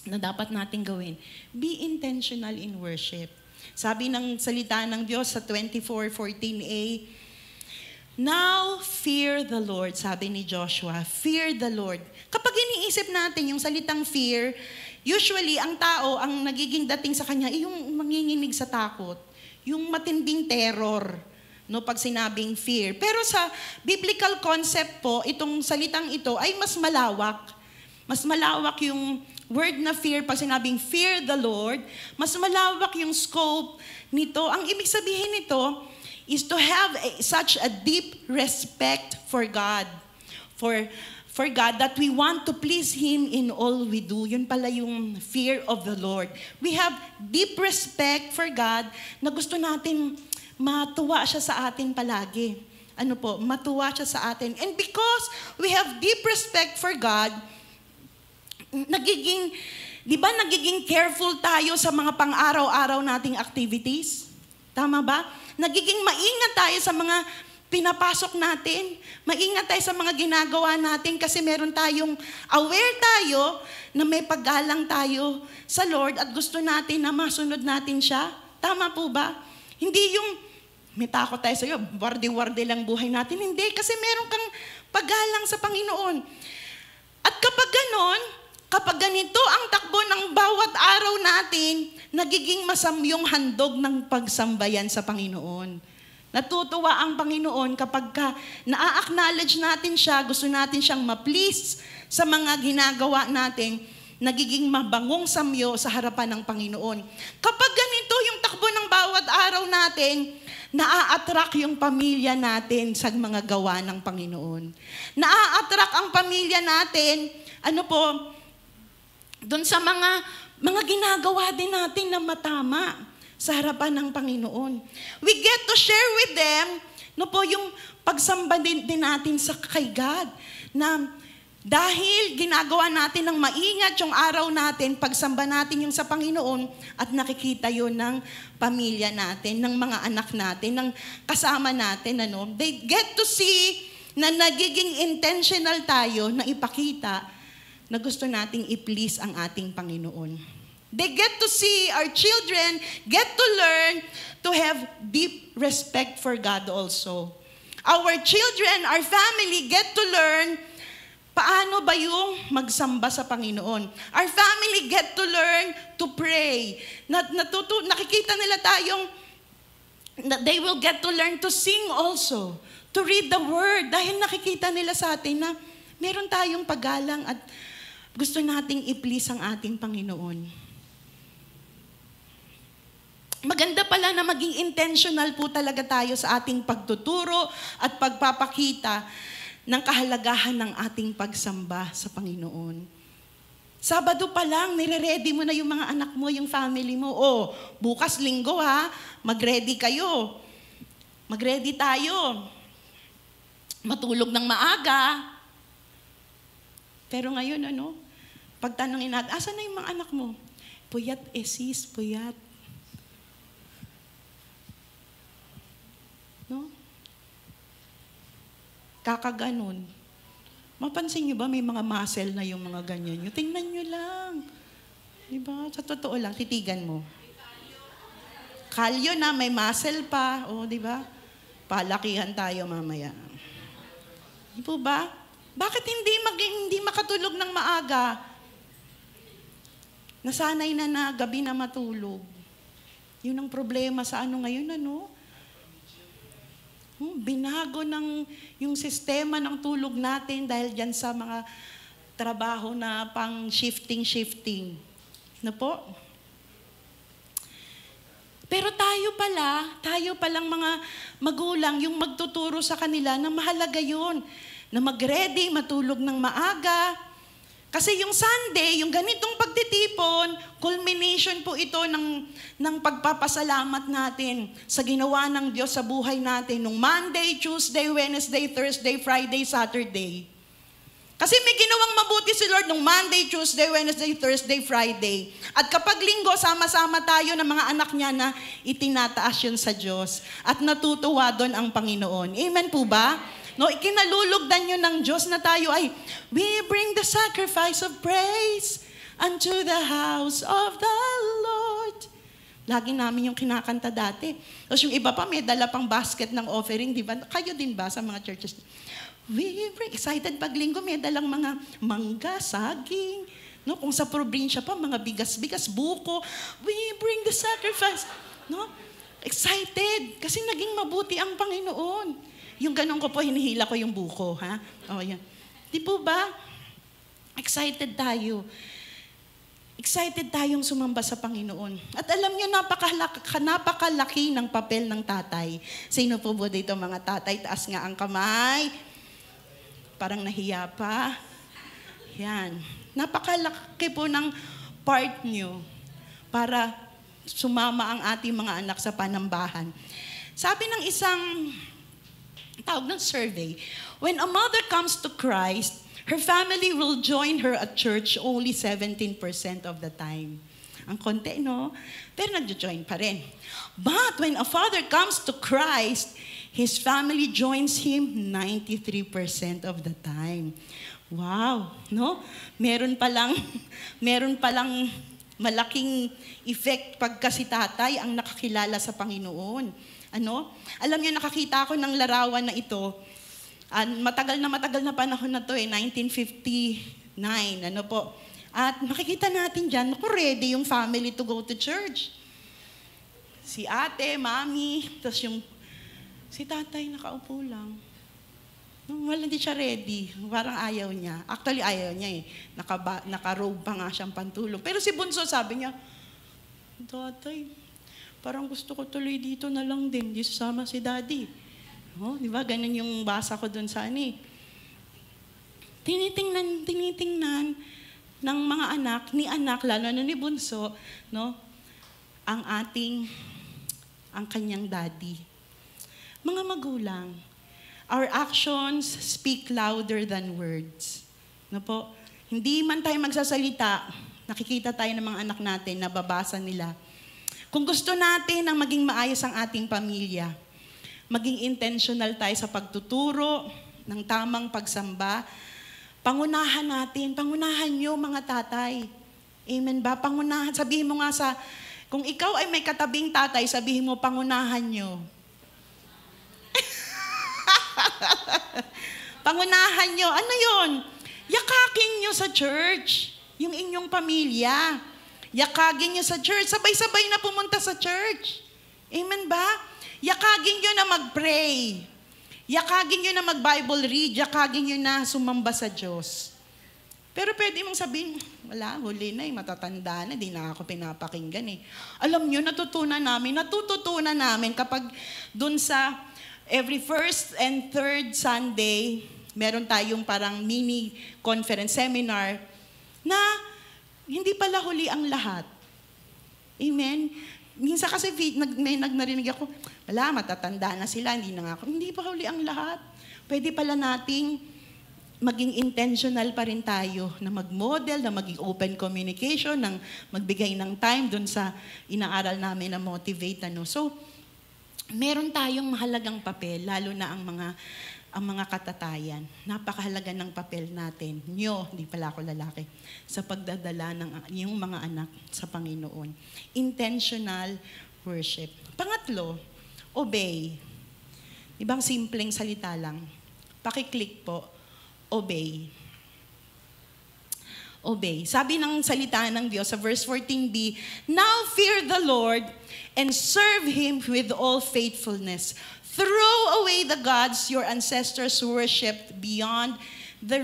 na dapat natin gawin, be intentional in worship. Sabi ng salita ng Diyos sa 24:14a, now fear the Lord, sabi ni Joshua, fear the Lord. Kapag iniisip natin yung salitang fear, usually ang tao, ang nagiging dating sa kanya, ay yung manginginig sa takot, yung matinding terror, no, pag sinabing fear. Pero sa biblical concept po, itong salitang ito ay mas malawak. Mas malawak yung word na fear, pag sinabing fear the Lord, mas malawak yung scope nito. Ang ibig sabihin nito is to have such a deep respect for God. For God, that we want to please Him in all we do. Yun pala yung fear of the Lord. We have deep respect for God na gusto natin matuwa siya sa atin palagi. Ano po? Matuwa siya sa atin. And because we have deep respect for God, nagiging careful tayo sa mga pang-araw-araw nating activities? Tama ba? Nagiging maingat tayo sa mga pinapasok natin. Maingat tayo sa mga ginagawa natin kasi meron tayong aware tayo na may paggalang tayo sa Lord at gusto natin na masunod natin siya. Tama po ba? Hindi yung may takot tayo sa iyo, warde-warde lang buhay natin. Hindi, kasi meron kang paggalang sa Panginoon. At kapag ganon, kapag ganito ang takbo ng bawat araw natin, nagiging masamyong handog ng pagsambayan sa Panginoon. Natutuwa ang Panginoon kapag na-acknowledge natin siya, gusto natin siyang ma-please sa mga ginagawa natin, nagiging mabangong samyo sa harapan ng Panginoon. Kapag ganito yung takbo ng bawat araw natin, naa-attract yung pamilya natin sa mga gawa ng Panginoon. Naa-attract ang pamilya natin, doon sa mga mga ginagawa din natin na matama sa harapan ng Panginoon. We get to share with them, yung pagsamba din natin sa kay God, na dahil ginagawa natin ng maingat yung araw natin, pagsamba natin yung sa Panginoon, at nakikita yun ng pamilya natin, ng mga anak natin, ng kasama natin. They get to see na nagiging intentional tayo na ipakita na gusto nating i-please ang ating Panginoon. They get to see, our children get to learn to have deep respect for God also. Our children, our family get to learn paano ba yung magsamba sa Panginoon. Our family get to learn to pray. Nakikita nila tayong, they will get to learn to sing also, to read the Word. Dahil nakikita nila sa atin na meron tayong paggalang at gusto nating i-please ang ating Panginoon. Maganda pala na maging intentional po talaga tayo sa ating pagtuturo at pagpapakita ng kahalagahan ng ating pagsamba sa Panginoon. Sabado pa lang, nire-ready mo na yung mga anak mo, yung family mo. Bukas linggo mag-ready kayo. Mag-ready tayo. Matulog ng maaga. Pero ngayon, pagtanungin natin, asan na yung mga anak mo? Puyat, sis, puyat. Kakaganon. Mapansin nyo ba, may mga muscle na yung mga ganyan nyo? Tingnan nyo lang. Diba? Sa totoo lang, titigan mo. Kalyo na, may muscle pa. Diba? Palakihan tayo mamaya. Di po ba? Bakit hindi makatulog ng maaga? Nasanay na gabi na matulog. Yun ang problema sa ngayon, Binago yung sistema ng tulog natin dahil dyan sa mga trabaho na pang shifting. Po? Pero tayo palang mga magulang, yung magtuturo sa kanila na mahalaga yun, na mag-ready, matulog ng maaga. Kasi yung Sunday, yung ganitong pagtitipon, culmination po ito ng pagpapasalamat natin sa ginawa ng Diyos sa buhay natin nung Monday, Tuesday, Wednesday, Thursday, Friday, Saturday. Kasi may ginawang mabuti si Lord nung Monday, Tuesday, Wednesday, Thursday, Friday. At kapag linggo, sama-sama tayo ng mga anak niya na itinataas yun sa Diyos. At natutuwa doon ang Panginoon. Amen po ba? Ikinalulugdan nyo ng Diyos na tayo ay, we bring the sacrifice of praise unto the house of the Lord. Lagi namin yung kinakanta dati. Tapos yung iba pa, may dala pang basket ng offering, di ba? Kayo din ba sa mga churches? We bring, excited pag linggo, may dalang mga mangga, saging. Kung sa probinsya pa, mga bigas-bigas, buko. We bring the sacrifice. Excited, kasi naging mabuti ang Panginoon. Yung ganun ko po, hinihila ko yung buko, yan. Di po ba? Excited tayo. Excited tayong sumamba sa Panginoon. At alam niyo, napakalaki ng papel ng tatay. Sino po dito mga tatay? Taas nga ang kamay. Parang nahiya pa. Yan. Napakalaki po ng part niyo para sumama ang ating mga anak sa panambahan. Sabi ng isang tawag ng survey, when a mother comes to Christ, her family will join her at church only 17% of the time. Ang konti, Pero nagjo-join pa rin. But when a father comes to Christ, his family joins him 93% of the time. Wow, Meron palang malaking effect pagka si tatay ang nakakilala sa Panginoon. Alam niyo, nakakita ako ng larawan na ito. Matagal na panahon na to 1959, po. At makikita natin dyan, ready yung family to go to church. Si ate, mami, tapos si tatay nakaupo lang. Hindi siya ready. Parang ayaw niya. Actually, ayaw niya Naka-robe pa nga siyang pantulog. Pero si Bunso sabi niya, tatay, parang gusto ko tuloy dito na lang din. Di sasama si daddy. Di ba? Ganun yung basa ko dun sa Tinitingnan. ng mga anak, lalo na ni Bunso, no? Ang kanyang daddy. Mga magulang, our actions speak louder than words. No po? Hindi man tayo magsasalita, nakikita tayo ng mga anak natin, nababasa nila. Kung gusto natin ang maging maayos ang ating pamilya, maging intentional tayo sa pagtuturo ng tamang pagsamba, pangunahan nyo mga tatay. Amen ba? Pangunahan, sabihin mo nga kung ikaw ay may katabing tatay, sabihin mo, pangunahan nyo. Pangunahan nyo. Ano yun? Yakakin nyo sa church. Yung inyong pamilya. Yakagin nyo sa church. Sabay-sabay na pumunta sa church. Amen ba? Yakagin nyo na mag-pray. Yakagin nyo na mag-Bible read. Yakagin nyo na sumamba sa Diyos. Pero pwede mong sabihin, wala, huli na matatanda na, di na ako pinapakinggan Alam nyo, natutunan namin kapag dun sa every first and third Sunday, meron tayong parang mini conference seminar na hindi pala huli ang lahat. Amen? Minsan kasi may narinig ako, wala, matatanda na sila, hindi pa huli ang lahat. Pwede pala nating maging intentional pa rin tayo na mag-model, na maging open communication, ng magbigay ng time dun sa inaaral namin na motivate. So, meron tayong mahalagang papel, lalo na ang mga katatayan. Napakahalaga ng papel natin. Hindi pala ako lalaki, sa pagdadala ng yung mga anak sa Panginoon. Intentional worship. Pangatlo, obey. Ibang simpleng salita lang. Pakiclick po. Obey. Obey. Sabi ng salita ng Diyos sa verse 14b, "Now fear the Lord and serve Him with all faithfulness. Throw away the gods your ancestors worshipped beyond the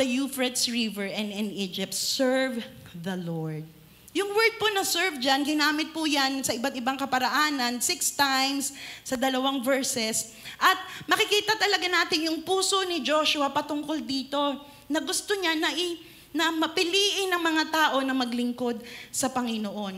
Euphrates River and in Egypt. Serve the Lord." Yung word po na serve dyan, ginamit po yan sa iba't ibang kaparaanan, 6 times sa 2 verses. At makikita talaga natin yung puso ni Joshua patungkol dito, na gusto niya na mapiliin ng mga tao na maglingkod sa Panginoon.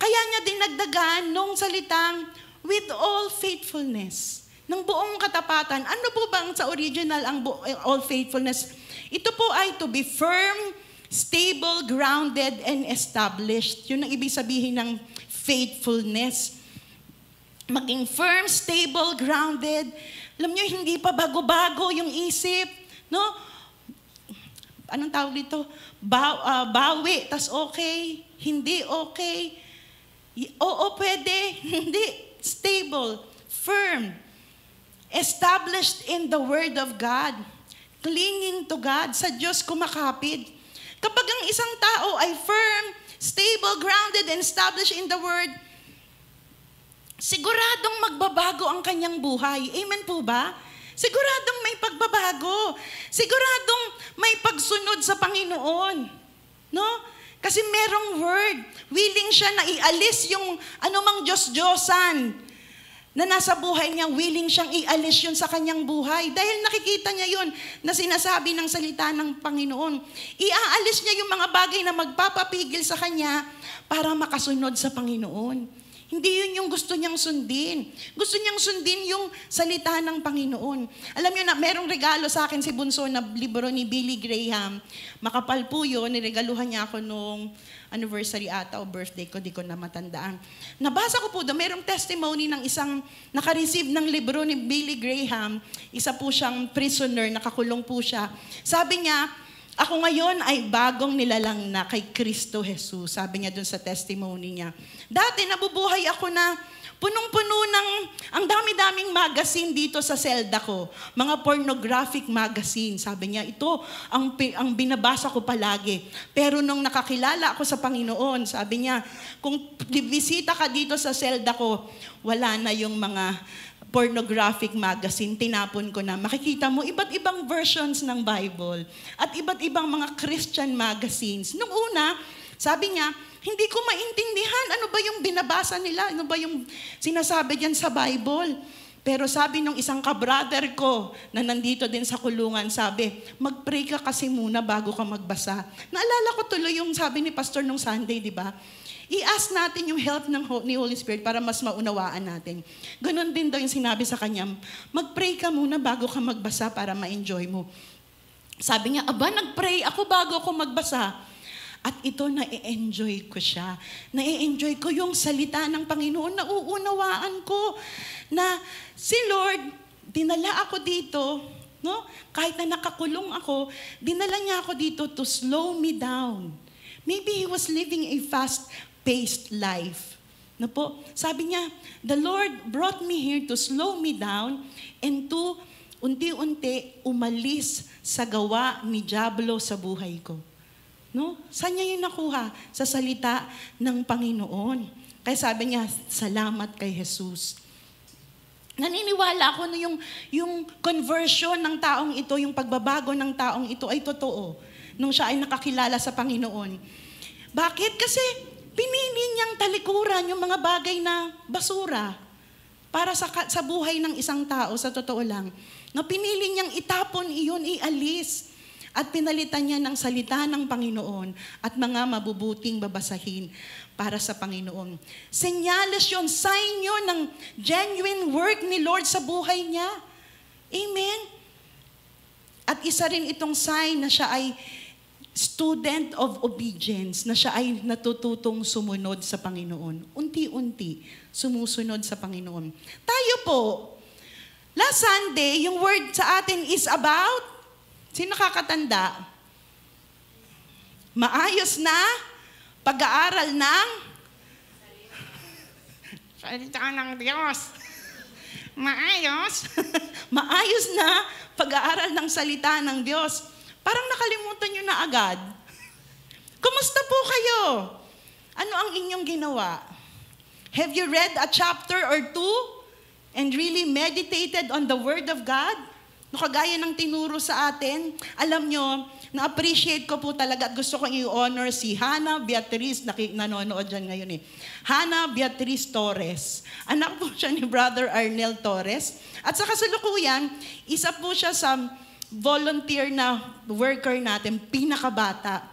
Kaya niya dinagdagan nung salitang with all faithfulness, ng buong katapatan. Ano po bang sa original ang all faithfulness? Ito po ay to be firm, stable, grounded, and established. Yun ang ibig sabihin ng faithfulness. Maging firm, stable, grounded. Alam nyo, hindi pa bago-bago yung isip. No? Anong tawag dito? Bawi, tas okay. Hindi okay. Oo, pwede. Hindi. Stable, firm, established in the Word of God. Clinging to God. Sa Diyos kumakapit. Kapag ang isang tao ay firm, stable, grounded, and established in the Word, siguradong magbabago ang kanyang buhay. Amen po ba? Siguradong may pagbabago. Siguradong may pagsunod sa Panginoon. No? Kasi merong word. Willing siya na ialis yung anumang Diyos-Diyosan na nasa buhay niya, willing siyang ialis yun sa kanyang buhay. Dahil nakikita niya yun na sinasabi ng salita ng Panginoon. Iaalis niya yung mga bagay na magpapapigil sa kanya para makasunod sa Panginoon. Hindi yun yung gusto niyang sundin. Gusto niyang sundin yung salita ng Panginoon. Alam niyo na, merong regalo sa akin si Bunso na libro ni Billy Graham. Makapal po yun, niregaluhan niya ako nung anniversary ata o birthday ko, di ko na matandaan. Nabasa ko po doon, merong testimony ng isang nakareceive ng libro ni Billy Graham. Isa po siyang prisoner, nakakulong po siya. Sabi niya, ako ngayon ay bagong nilalang na kay Kristo Jesus. Sabi niya dun sa testimony niya. Dati nabubuhay ako na punong-puno ng ang dami-daming magazine dito sa selda ko. Mga pornographic magazine. Sabi niya, ito ang binabasa ko palagi. Pero nung nakakilala ako sa Panginoon, sabi niya, kung bisita ka dito sa selda ko, wala na yung mga pornographic magazine, tinapon ko na. Makikita mo, iba't ibang versions ng Bible at iba't ibang mga Christian magazines. Nung una, sabi niya, hindi ko maintindihan ano ba yung binabasa nila, ano ba yung sinasabi diyan sa Bible. Pero sabi nung isang kabrother ko na nandito din sa kulungan, sabi, mag-pray ka kasi muna bago ka magbasa. Naalala ko tuloy yung sabi ni Pastor nung Sunday, di ba? I-ask natin yung help ni Holy Spirit para mas maunawaan natin. Ganon din daw yung sinabi sa kanya, mag-pray ka muna bago ka magbasa para ma-enjoy mo. Sabi niya, aba, nag-pray ako bago ako magbasa. At ito, na-enjoy ko siya. Na-enjoy ko yung salita ng Panginoon. Nauunawaan ko na si Lord, dinala ako dito, no? Kahit na nakakulong ako, dinala niya ako dito to slow me down. Maybe He was living a fast-paced life. No po? Sabi niya, the Lord brought me here to slow me down and to unti-unti umalis sa gawa ni Diablo sa buhay ko. No? Saan niya yun nakuha? Sa salita ng Panginoon. Kaya sabi niya, salamat kay Jesus. Naniniwala ako na yung conversion ng taong ito, yung pagbabago ng taong ito ay totoo. Nung siya ay nakakilala sa Panginoon. Bakit? Kasi pinili niyang talikuran yung mga bagay na basura para sa buhay ng isang tao, sa totoo lang. Na pinili niyang itapon iyon, ialis. At pinalitan niya ng salita ng Panginoon at mga mabubuting babasahin para sa Panginoon. Senyales yun, sign yun ng genuine work ni Lord sa buhay niya. Amen? At isa rin itong sign na siya ay student of obedience, na siya ay natututong sumunod sa Panginoon. Unti-unti, sumusunod sa Panginoon. Tayo po, last Sunday, yung word sa atin is about, sino nakakatanda? Maayos na pag-aaral ng salita ng Diyos. Maayos. Maayos na pag-aaral ng salita ng Diyos. Parang nakalimutan nyo na agad. Kumusta po kayo? Ano ang inyong ginawa? Have you read a chapter or two and really meditated on the Word of God? No, kagaya ng tinuro sa atin, alam nyo, na-appreciate ko po talaga at gusto kong i-honor si Hannah Beatriz, nanonood dyan ngayon eh. Hannah Beatriz Torres. Anak po siya ni Brother Arnel Torres. At sa kasalukuyan, isa po siya sa volunteer na worker natin, pinakabata.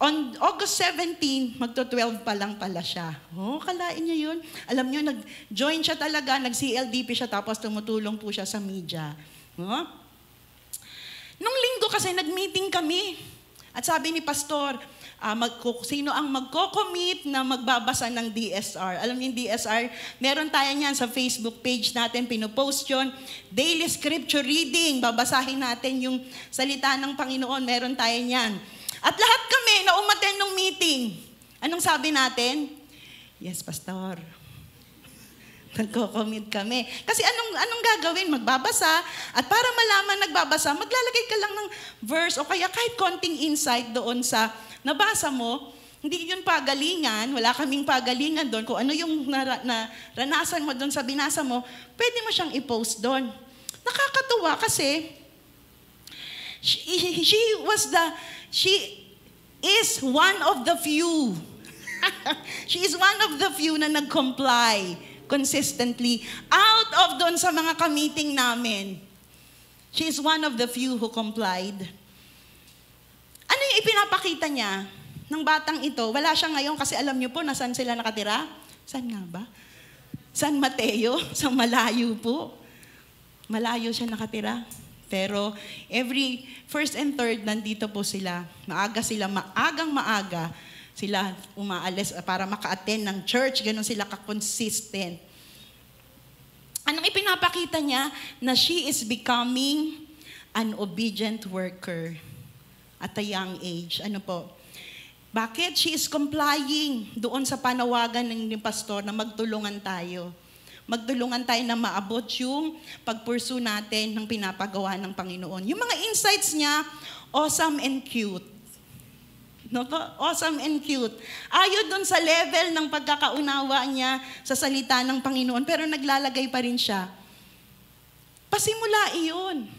On August 17, magto-12 pa lang pala siya. Oh, kalain niyo yun. Alam niyo, nag-join siya talaga, nag-CLDP siya, tapos tumutulong po siya sa media. No? Nung linggo kasi nag-meeting kami. At sabi ni Pastor, sino ang magko-commit na magbabasa ng DSR? Alam niyo yung DSR? Meron tayo niyan sa Facebook page natin, pinopost yun. Daily scripture reading, babasahin natin yung salita ng Panginoon, meron tayo niyan. At lahat kami na umattend ng meeting. Anong sabi natin? Yes, Pastor. Nagko-commit kami. Kasi anong gagawin? Magbabasa. At para malaman nagbabasa, maglalagay ka lang ng verse o kaya kahit konting insight doon sa nabasa mo. Hindi yun pagalingan. Wala kaming pagalingan doon. Kung ano yung naranasan mo doon sa binasa mo, pwede mo siyang i-post doon. Nakakatuwa kasi she is one of the few. She is one of the few na nag-comply consistently out of doon sa mga ka-meeting namin. She is one of the few who complied. Ano yung ipinapakita niya ng batang ito? Wala siya ngayon kasi alam niyo po nasaan sila nakatira? Saan nga ba? San Mateo? Sa malayo po. Malayo siya nakatira. Pero every first and third nandito po sila. Maaga sila umaalis para maka-attend ng church. Ganon sila ka-consistent. Anong ipinapakita niya? Na she is becoming an obedient worker at a young age. Ano po? Bakit? She is complying doon sa panawagan ng pastor na magtulungan tayo. Magtulungan tayo na maabot yung pagpursue natin ng pinapagawa ng Panginoon. Yung mga insights niya, awesome and cute. No po? Awesome and cute. Ayaw doon sa level ng pagkakaunawa niya sa salita ng Panginoon, pero naglalagay pa rin siya. Pasimula iyon.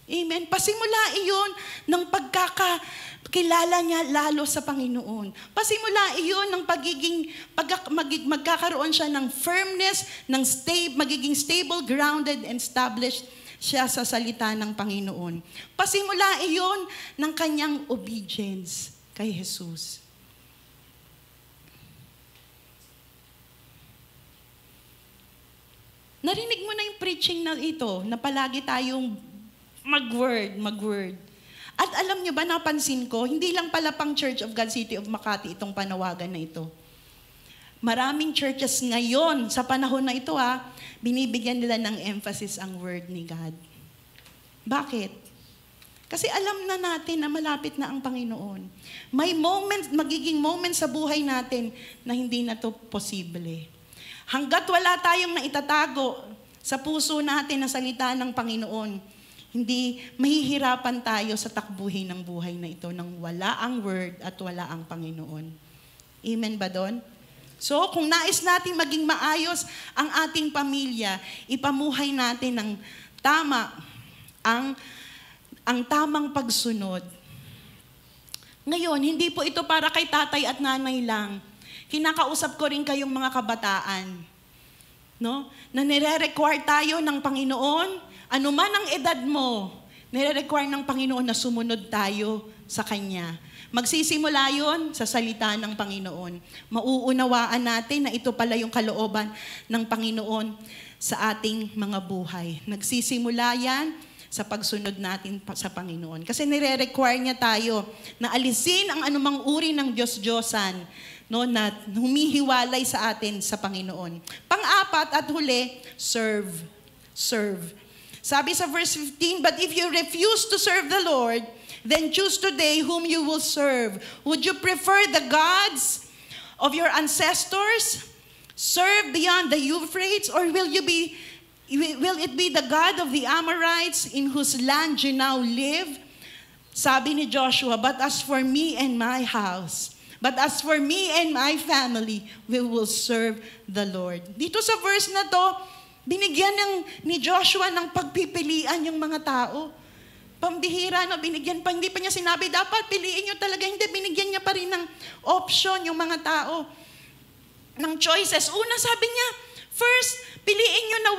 Amen. Pasimula iyon ng pagkakakilala niya lalo sa Panginoon. Pasimula iyon ng magkakaroon siya ng firmness, magiging stable, grounded, and established siya sa salita ng Panginoon. Pasimula iyon ng kanyang obedience kay Jesus. Narinig mo na yung preaching na ito, na palagi tayong mag-word. At alam niyo ba, napansin ko, hindi lang pala pang Church of God City of Makati itong panawagan na ito. Maraming churches ngayon, sa panahon na ito binibigyan nila ng emphasis ang word ni God. Bakit? Kasi alam na natin na malapit na ang Panginoon. May magiging moment sa buhay natin na hindi na to posible. Hanggat wala tayong naitatago sa puso natin na salita ng Panginoon, hindi mahihirapan tayo sa takbuhin ng buhay na ito nang wala ang Word at wala ang Panginoon. Amen ba doon? So, kung nais natin maging maayos ang ating pamilya, ipamuhay natin ng tama ang tamang pagsunod. Ngayon, hindi po ito para kay tatay at nanay lang. Kinakausap ko rin kayong mga kabataan, no? Na nire-require tayo ng Panginoon. Ano man ang edad mo, nire-require ng Panginoon na sumunod tayo sa Kanya. Magsisimula yon sa salita ng Panginoon. Mauunawaan natin na ito pala yung kalooban ng Panginoon sa ating mga buhay. Nagsisimula yan sa pagsunod natin sa Panginoon. Kasi nire-require niya tayo na alisin ang anumang uri ng Diyos-Diyosan, no, na humihiwalay sa atin sa Panginoon. Pang-apat at huli, serve. Sabi sa verse 15, but if you refuse to serve the Lord, then choose today whom you will serve. Would you prefer the gods of your ancestors? Serve beyond the Euphrates? Or will it be the God of the Amorites in whose land you now live? Sabi ni Joshua, but as for me and my house, but as for me and my family, we will serve the Lord. Dito sa verse na to, binigyan ni Joshua ng pagpipilian yung mga tao. Pambihira na binigyan pa, hindi pa niya sinabi, dapat piliin nyo talaga. Hindi, binigyan niya pa rin ng option yung mga tao, ng choices. Una, sabi niya, first, piliin nyo na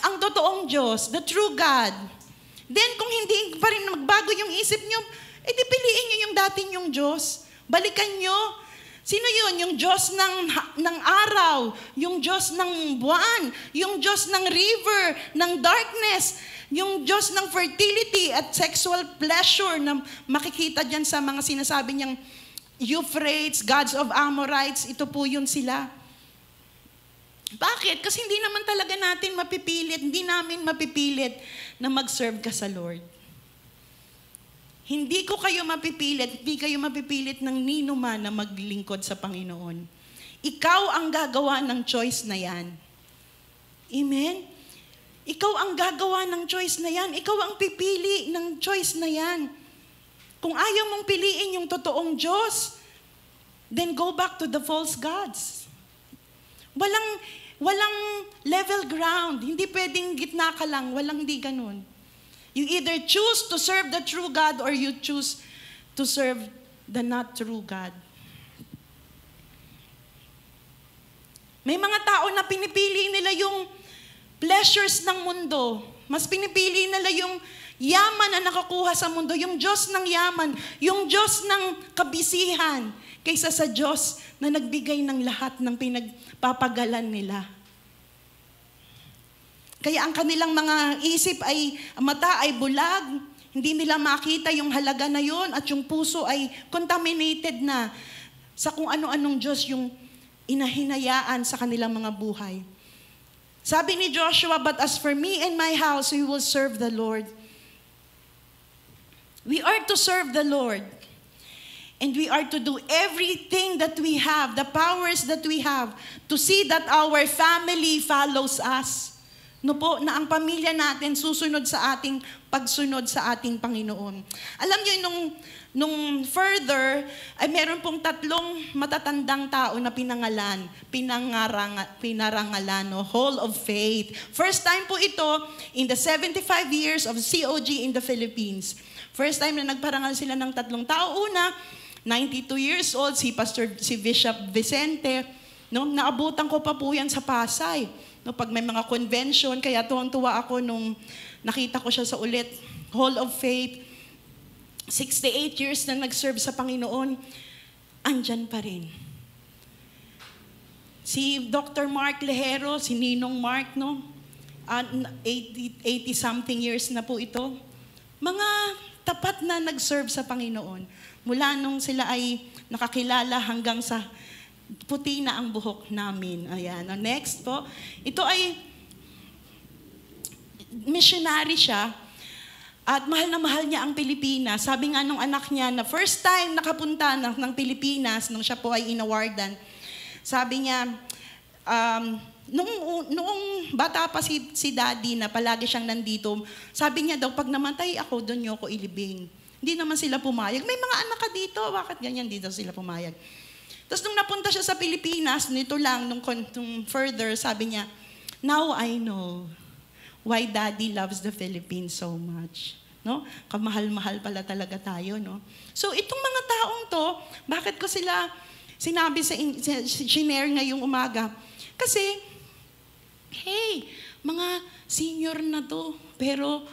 ang totoong Diyos, the true God. Then, kung hindi pa rin magbago yung isip nyo, edi piliin nyo yung dating yung Diyos. Balikan nyo. Sino yun? Yung Diyos ng araw, yung Diyos ng buwan, yung Diyos ng river, ng darkness, yung Diyos ng fertility at sexual pleasure na makikita dyan sa mga sinasabi niyang Euphrates, gods of Amorites, ito po yun sila. Bakit? Kasi hindi naman talaga natin mapipilit, hindi namin mapipilit na mag-serve ka sa Lord. Hindi ko kayo mapipilit, hindi kayo mapipilit ng nino man na maglingkod sa Panginoon. Ikaw ang gagawa ng choice na yan. Amen? Ikaw ang gagawa ng choice na yan. Ikaw ang pipili ng choice na yan. Kung ayaw mong piliin yung totoong Diyos, then go back to the false gods. Walang level ground. Hindi pwedeng gitna ka lang. Walang di ganun. You either choose to serve the true God or you choose to serve the not true God. May mga tao na pinipili nila yung pleasures ng mundo. Mas pinipili nila yung yaman na nakakuha sa mundo, yung Diyos ng yaman, yung Diyos ng kabisihan, kaysa sa Diyos na nagbigay ng lahat ng pinagpapagalan nila. Kaya ang kanilang mga isip mata ay bulag, hindi nila makita yung halaga na yon at yung puso ay contaminated na sa kung ano-anong Diyos yung inahinayaan sa kanilang mga buhay. Sabi ni Joshua, but as for me and my house, we will serve the Lord. We are to serve the Lord. And we are to do everything that we have, the powers that we have, to see that our family follows us. No po, na ang pamilya natin susunod sa ating pagsunod sa ating Panginoon. Alam niyo, nung nung further, ay meron pong 3 matatandang tao na pinarangalan, no? Hall of Faith. First time po ito in the 75 years of COG in the Philippines. First time na nagparangal sila ng 3 tao. Una, 92 years old, si Bishop Vicente. No? Naabutan ko pa po yan sa Pasay. No? Pag may mga convention, kaya tuwang-tuwa ako nung nakita ko siya sa ulit. Hall of Faith. 68 years na nag-serve sa Panginoon, andyan pa rin. Si Dr. Mark Lehero, si Ninong Mark, no? 80-something years na po ito. Mga tapat na nag-serve sa Panginoon. Mula nung sila ay nakakilala hanggang sa puti na ang buhok namin. Ayan. Next po. Ito ay missionary siya. At mahal na mahal niya ang Pilipinas. Sabi nga nung anak niya na first time nakapunta ng Pilipinas, nung siya po ay inawardan, sabi niya, noong bata pa si daddy na palagi siyang nandito, sabi niya daw, pag namatay ako, doon niyo ako ilibing. Hindi naman sila pumayag. May mga anak ka dito, bakit ganyan? Hindi daw sila pumayag. Tapos nung napunta siya sa Pilipinas, nito lang, nung further, sabi niya, now I know why Daddy loves the Philippines so much. No? Kamahal-mahal pala talaga tayo, no? So, itong mga taong to, bakit ko sila sinabi share ngayong umaga? Kasi, hey, mga senior na to, pero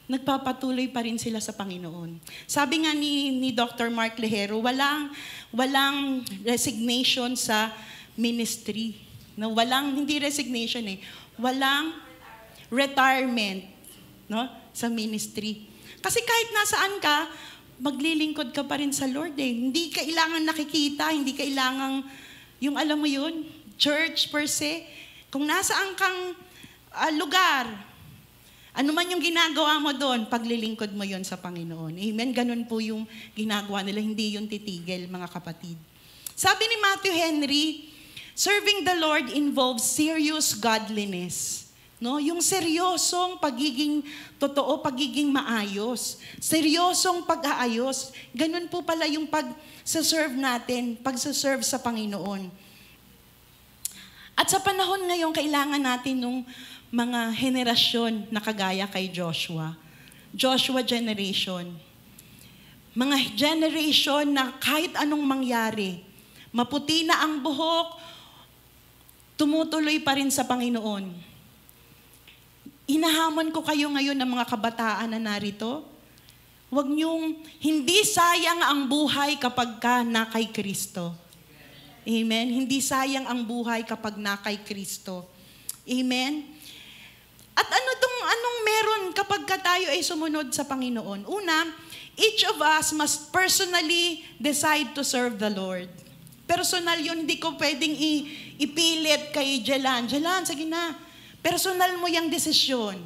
nagpapatuloy pa rin sila sa Panginoon. Sabi nga ni Dr. Mark Lehero, walang resignation sa ministry. No? Hindi resignation walang retirement, no, sa ministry. Kasi kahit nasaan ka, maglilingkod ka pa rin sa Lord Hindi kailangan nakikita, hindi kailangan yung alam mo yun, church per se. Kung nasaan kang lugar, ano man yung ginagawa mo doon, paglilingkod mo yun sa Panginoon. Amen? Ganun po yung ginagawa nila, hindi yung titigil, mga kapatid. Sabi ni Matthew Henry, serving the Lord involves serious godliness. No, yung seryosong pagiging totoo, pagiging maayos. Seryosong pag-aayos. Ganun po pala yung pag-serve natin, pag-serve sa Panginoon. At sa panahon ngayon, kailangan natin ng mga henerasyon na kagaya kay Joshua. Joshua generation. Mga generation na kahit anong mangyari, maputi na ang buhok, tumutuloy pa rin sa Panginoon. Hinahamon ko kayo ngayon ng mga kabataan na narito. Huwag niyong, hindi sayang ang buhay kapag ka na kay Kristo. Amen? Hindi sayang ang buhay kapag na kay Kristo. Amen? At anong meron kapag ka tayo ay sumunod sa Panginoon? Una, each of us must personally decide to serve the Lord. Personal yun, hindi ko pwedeng ipilit kay Jelan. Jelan, sige na. Personal mo yung desisyon.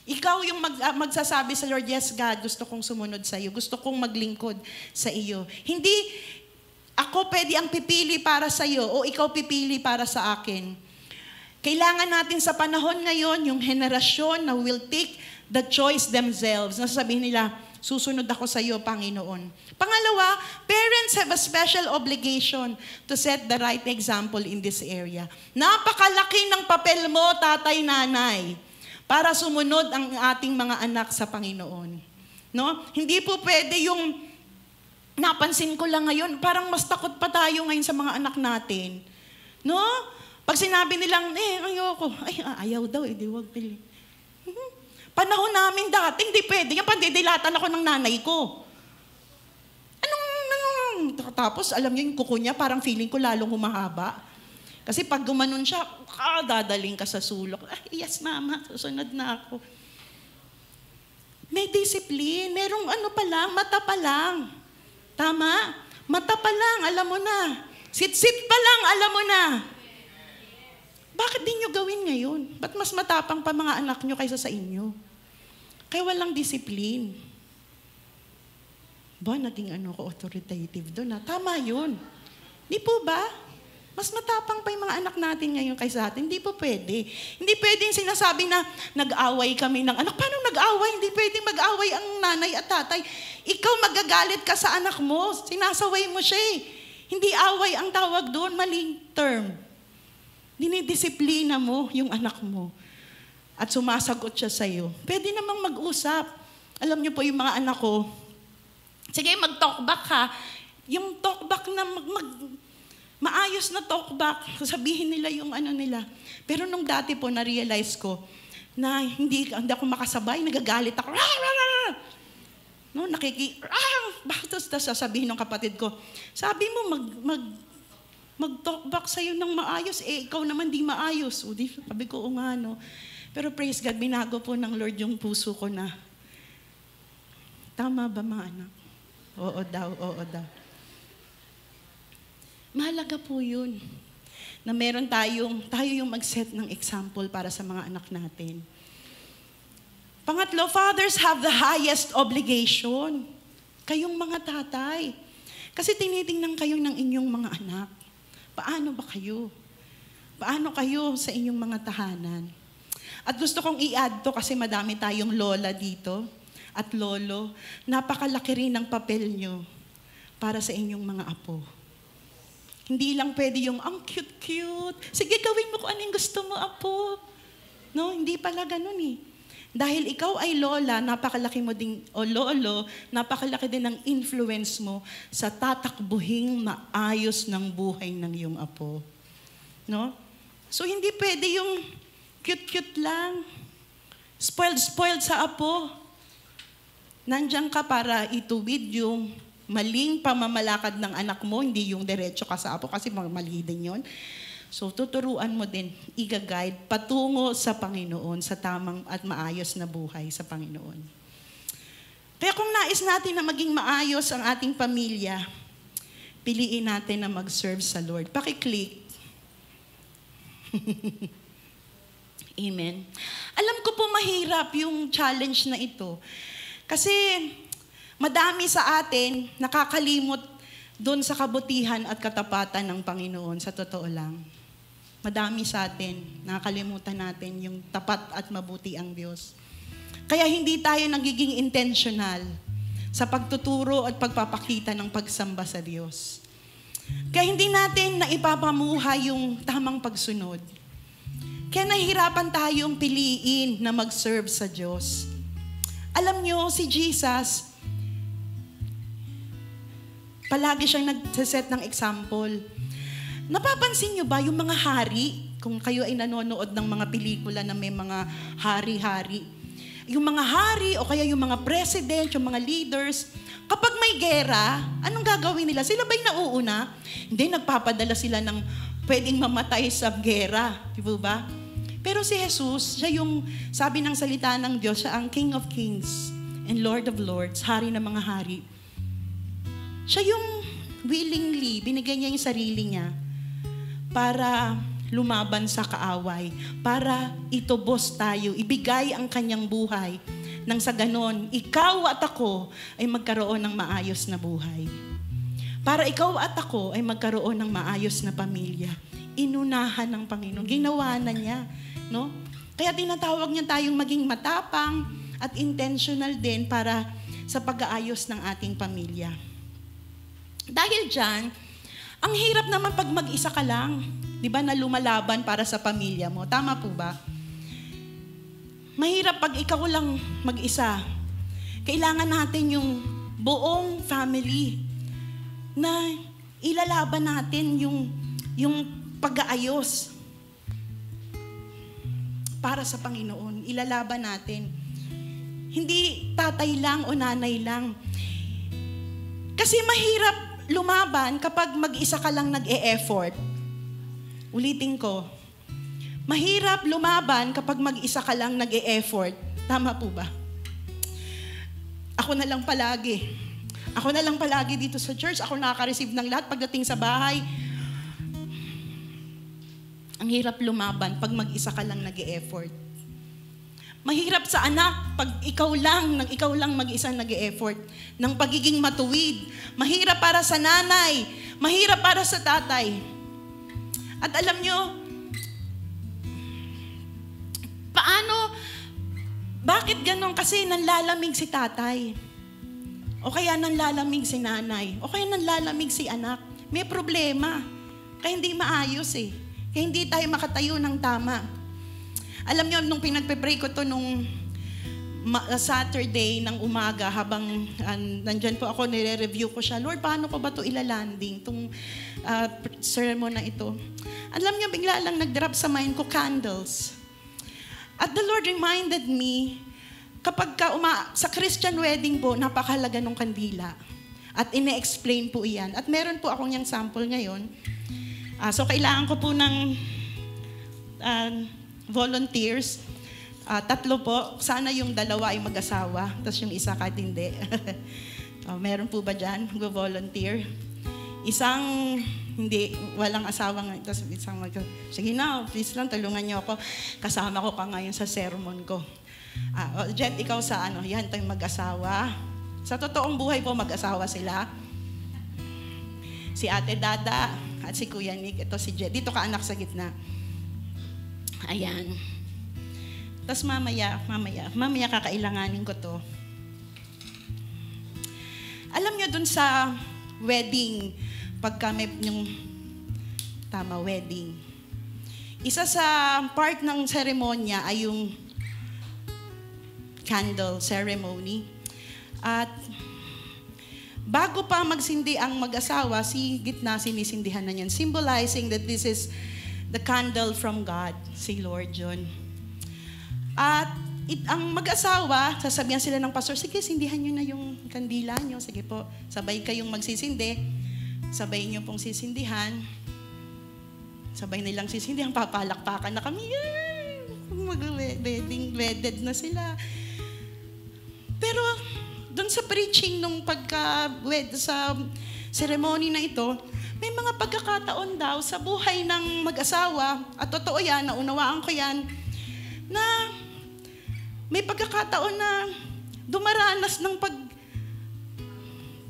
Ikaw yung magsasabi sa Lord, yes God, gusto kong sumunod sa iyo. Gusto kong maglingkod sa iyo. Hindi ako pwede ang pipili para sa iyo o ikaw pipili para sa akin. Kailangan natin sa panahon ngayon, yung henerasyon na will take the choice themselves. Nasasabihin nila, susunod ako sa iyo, Panginoon. Pangalawa, parents have a special obligation to set the right example in this area. Napakalaki ng papel mo, tatay, nanay, para sumunod ang ating mga anak sa Panginoon. No? Hindi po pwede yung, napansin ko lang ngayon, parang mas takot pa tayo ngayon sa mga anak natin. No? Pag sinabi nilang, ayoko, ayaw daw, di wag pili. Panahon namin dati, hindi pwede. Yan, pandidilatan ako ng nanay ko. Tapos, alam niyo yung kuko niya, parang feeling ko lalong humahaba. Kasi pag gumanon siya, dadaling ka sa sulok. Yes, mama, susunod na ako. May discipline. Merong pa lang, mata pa lang. Tama? Mata pa lang, alam mo na. Sit-sit pa lang, alam mo na. Bakit di nyo gawin ngayon? Ba't mas matapang pa mga anak nyo kaysa sa inyo? Kaya walang discipline. Ba, naging authoritative doon. Tama yun. Di po ba? Mas matapang pa yung mga anak natin ngayon kaysa atin. Hindi po pwede. Hindi pwede yung sinasabi na nag-away kami ng anak. Paano nag-away? Hindi pwedeng mag-away ang nanay at tatay. Ikaw magagalit ka sa anak mo. Sinasaway mo siya eh. Hindi away ang tawag doon. Maling term. Dinidisiplina mo yung anak mo. At sumasagot siya sa'yo. Pwede namang mag-usap. Alam niyo po yung mga anak ko, sige, mag-talkback ka. Yung talkback na maayos na talkback, sabihin nila yung ano nila. Pero nung dati po, na-realize ko na hindi ako makasabay, nagagalit ako. No, bakit sasabihin ng kapatid ko, sabi mo mag-talkback sa'yo ng maayos, ikaw naman di maayos. O, sabi ko, o nga, no. Pero praise God, binago po ng Lord yung puso ko na, tama ba mga anak? Oo daw, oo daw. Mahalaga po yun, na meron tayo yung mag-set ng example para sa mga anak natin. Pangatlo, fathers have the highest obligation. Kayong mga tatay. Kasi tinitingnan kayo ng inyong mga anak. Paano ba kayo? Paano kayo sa inyong mga tahanan? At gusto kong i-add to kasi madami tayong lola dito at lolo. Napakalaki rin ng papel nyo para sa inyong mga apo. Hindi lang pwede yung, ang cute-cute. Sige, gawin mo kung anong gusto mo, apo. No, hindi pala ganun eh. Dahil ikaw ay lola, napakalaki mo din, o lolo, napakalaki din ng influence mo sa tatakbuhing maayos ng buhay ng iyong apo. No? So, hindi pwede yung cute-cute lang. Spoiled sa apo. Nandiyan ka para ituwid yung maling pamamalakad ng anak mo, hindi yung diretso ka sa apo kasi mali din yun. So, tuturuan mo din, i-guide patungo sa Panginoon, sa tamang at maayos na buhay sa Panginoon. Kaya kung nais natin na maging maayos ang ating pamilya, piliin natin na mag-serve sa Lord. Paki-click. Amen. Alam ko po mahirap yung challenge na ito. Kasi madami sa atin nakakalimot doon sa kabutihan at katapatan ng Panginoon, sa totoo lang. Madami sa atin, nakakalimutan natin yung tapat at mabuti ang Diyos. Kaya hindi tayo nagiging intentional sa pagtuturo at pagpapakita ng pagsamba sa Diyos. Kaya hindi natin naipapamuhay yung tamang pagsunod. Kaya nahihirapan tayong piliin na mag-serve sa Diyos. Alam nyo, si Jesus, palagi siyang nag-set ng example. Napapansin nyo ba yung mga hari, kung kayo ay nanonood ng mga pelikula na may mga hari-hari, yung mga hari o kaya yung mga president, yung mga leaders, kapag may gera, anong gagawin nila? Sila ba'y nauuna? Hindi, nagpapadala sila ng pwedeng mamatay sa gera. Di ba? Pero si Jesus, siya yung sabi ng salita ng Diyos, siya ang King of Kings and Lord of Lords, hari ng mga hari. Siya yung willingly, binigay niya yung sarili niya para lumaban sa kaaway, para itubos tayo, ibigay ang kanyang buhay. Nang sa ganon, ikaw at ako ay magkaroon ng maayos na buhay. Para ikaw at ako ay magkaroon ng maayos na pamilya. Inunahan ng Panginoon. Ginawa na niya. No? Kaya tinatawag niya tayong maging matapang at intentional din para sa pag-aayos ng ating pamilya. Dahil dyan, ang hirap naman pag mag-isa ka lang, di ba, na lumalaban para sa pamilya mo. Tama po ba? Mahirap pag ikaw lang mag-isa. Kailangan natin yung buong family na ilalaban natin yung pag-aayos para sa Panginoon. Ilalaban natin. Hindi tatay lang o nanay lang. Kasi mahirap lumaban kapag mag-isa ka lang nag-e-effort. Ulitin ko. Mahirap lumaban kapag mag-isa ka lang nag-e-effort. Tama po ba? Ako na lang palagi. Ako na lang palagi dito sa church. Ako nakaka-receive ng lahat pagdating sa bahay. Ang hirap lumaban pag mag-isa ka lang nag-e-effort. Mahirap sa anak pag ikaw lang mag-isa nag-e-effort ng pagiging matuwid. Mahirap para sa nanay. Mahirap para sa tatay. At alam nyo, bakit ganon? Kasi nanlalamig si tatay. O kaya nanlalamig si nanay. O kaya nanlalamig si anak. May problema. Kaya hindi maayos eh. Kaya hindi tayo makatayo ng tama. Alam nyo, nung pinagpe-pray ko to nung Saturday ng umaga, habang nandyan po ako, nire-review ko siya, Lord, paano ko ba ito ilalanding, itong sermon na ito? Alam nyo, bigla lang nag-drop sa mind ko, candles. At the Lord reminded me, kapag sa Christian wedding po, napakahalaga ng kandila. At ine-explain po iyan. At meron po akong yung sample ngayon. So, kailangan ko po ng volunteers. 3 po. Sana yung 2 ay mag-asawa. Tapos yung isa kahit hindi. Meron po ba dyan? Go-volunteer. Isang walang asawa nga. Tapos isang sige na, please lang, tulungan niyo ako. Kasama ko ka ngayon sa sermon ko. Jet, ikaw sa yan tayong mag-asawa. Sa totoong buhay po, mag-asawa sila. Si Ate Dada at si Kuya Nick. Ito si Jet. Dito ka anak sa gitna. Ayan. Tapos mamaya kakailanganin ko to. Alam nyo dun sa wedding, pagka may yung wedding. Isa sa part ng seremonya ay yung candle ceremony. At bago pa magsindi ang mag-asawa, si gitna sinisindihan na niyan, symbolizing that this is the candle from God, si Lord John. At ang mag-asawa, sasabihan sila ng pastor, sige, sindihan nyo na yung kandila nyo. Sige po, sabay kayong magsisindi. Sabay nyo pong sisindihan. Sabay nilang sisindihan, papalakpakan na kami. Mag-wedding, wedded na sila. Pero, doon sa preaching nung sa ceremony na ito, may mga pagkakataon daw sa buhay ng mag-asawa, at totoo yan, naunawaan ko yan, na may pagkakataon na dumaranas ng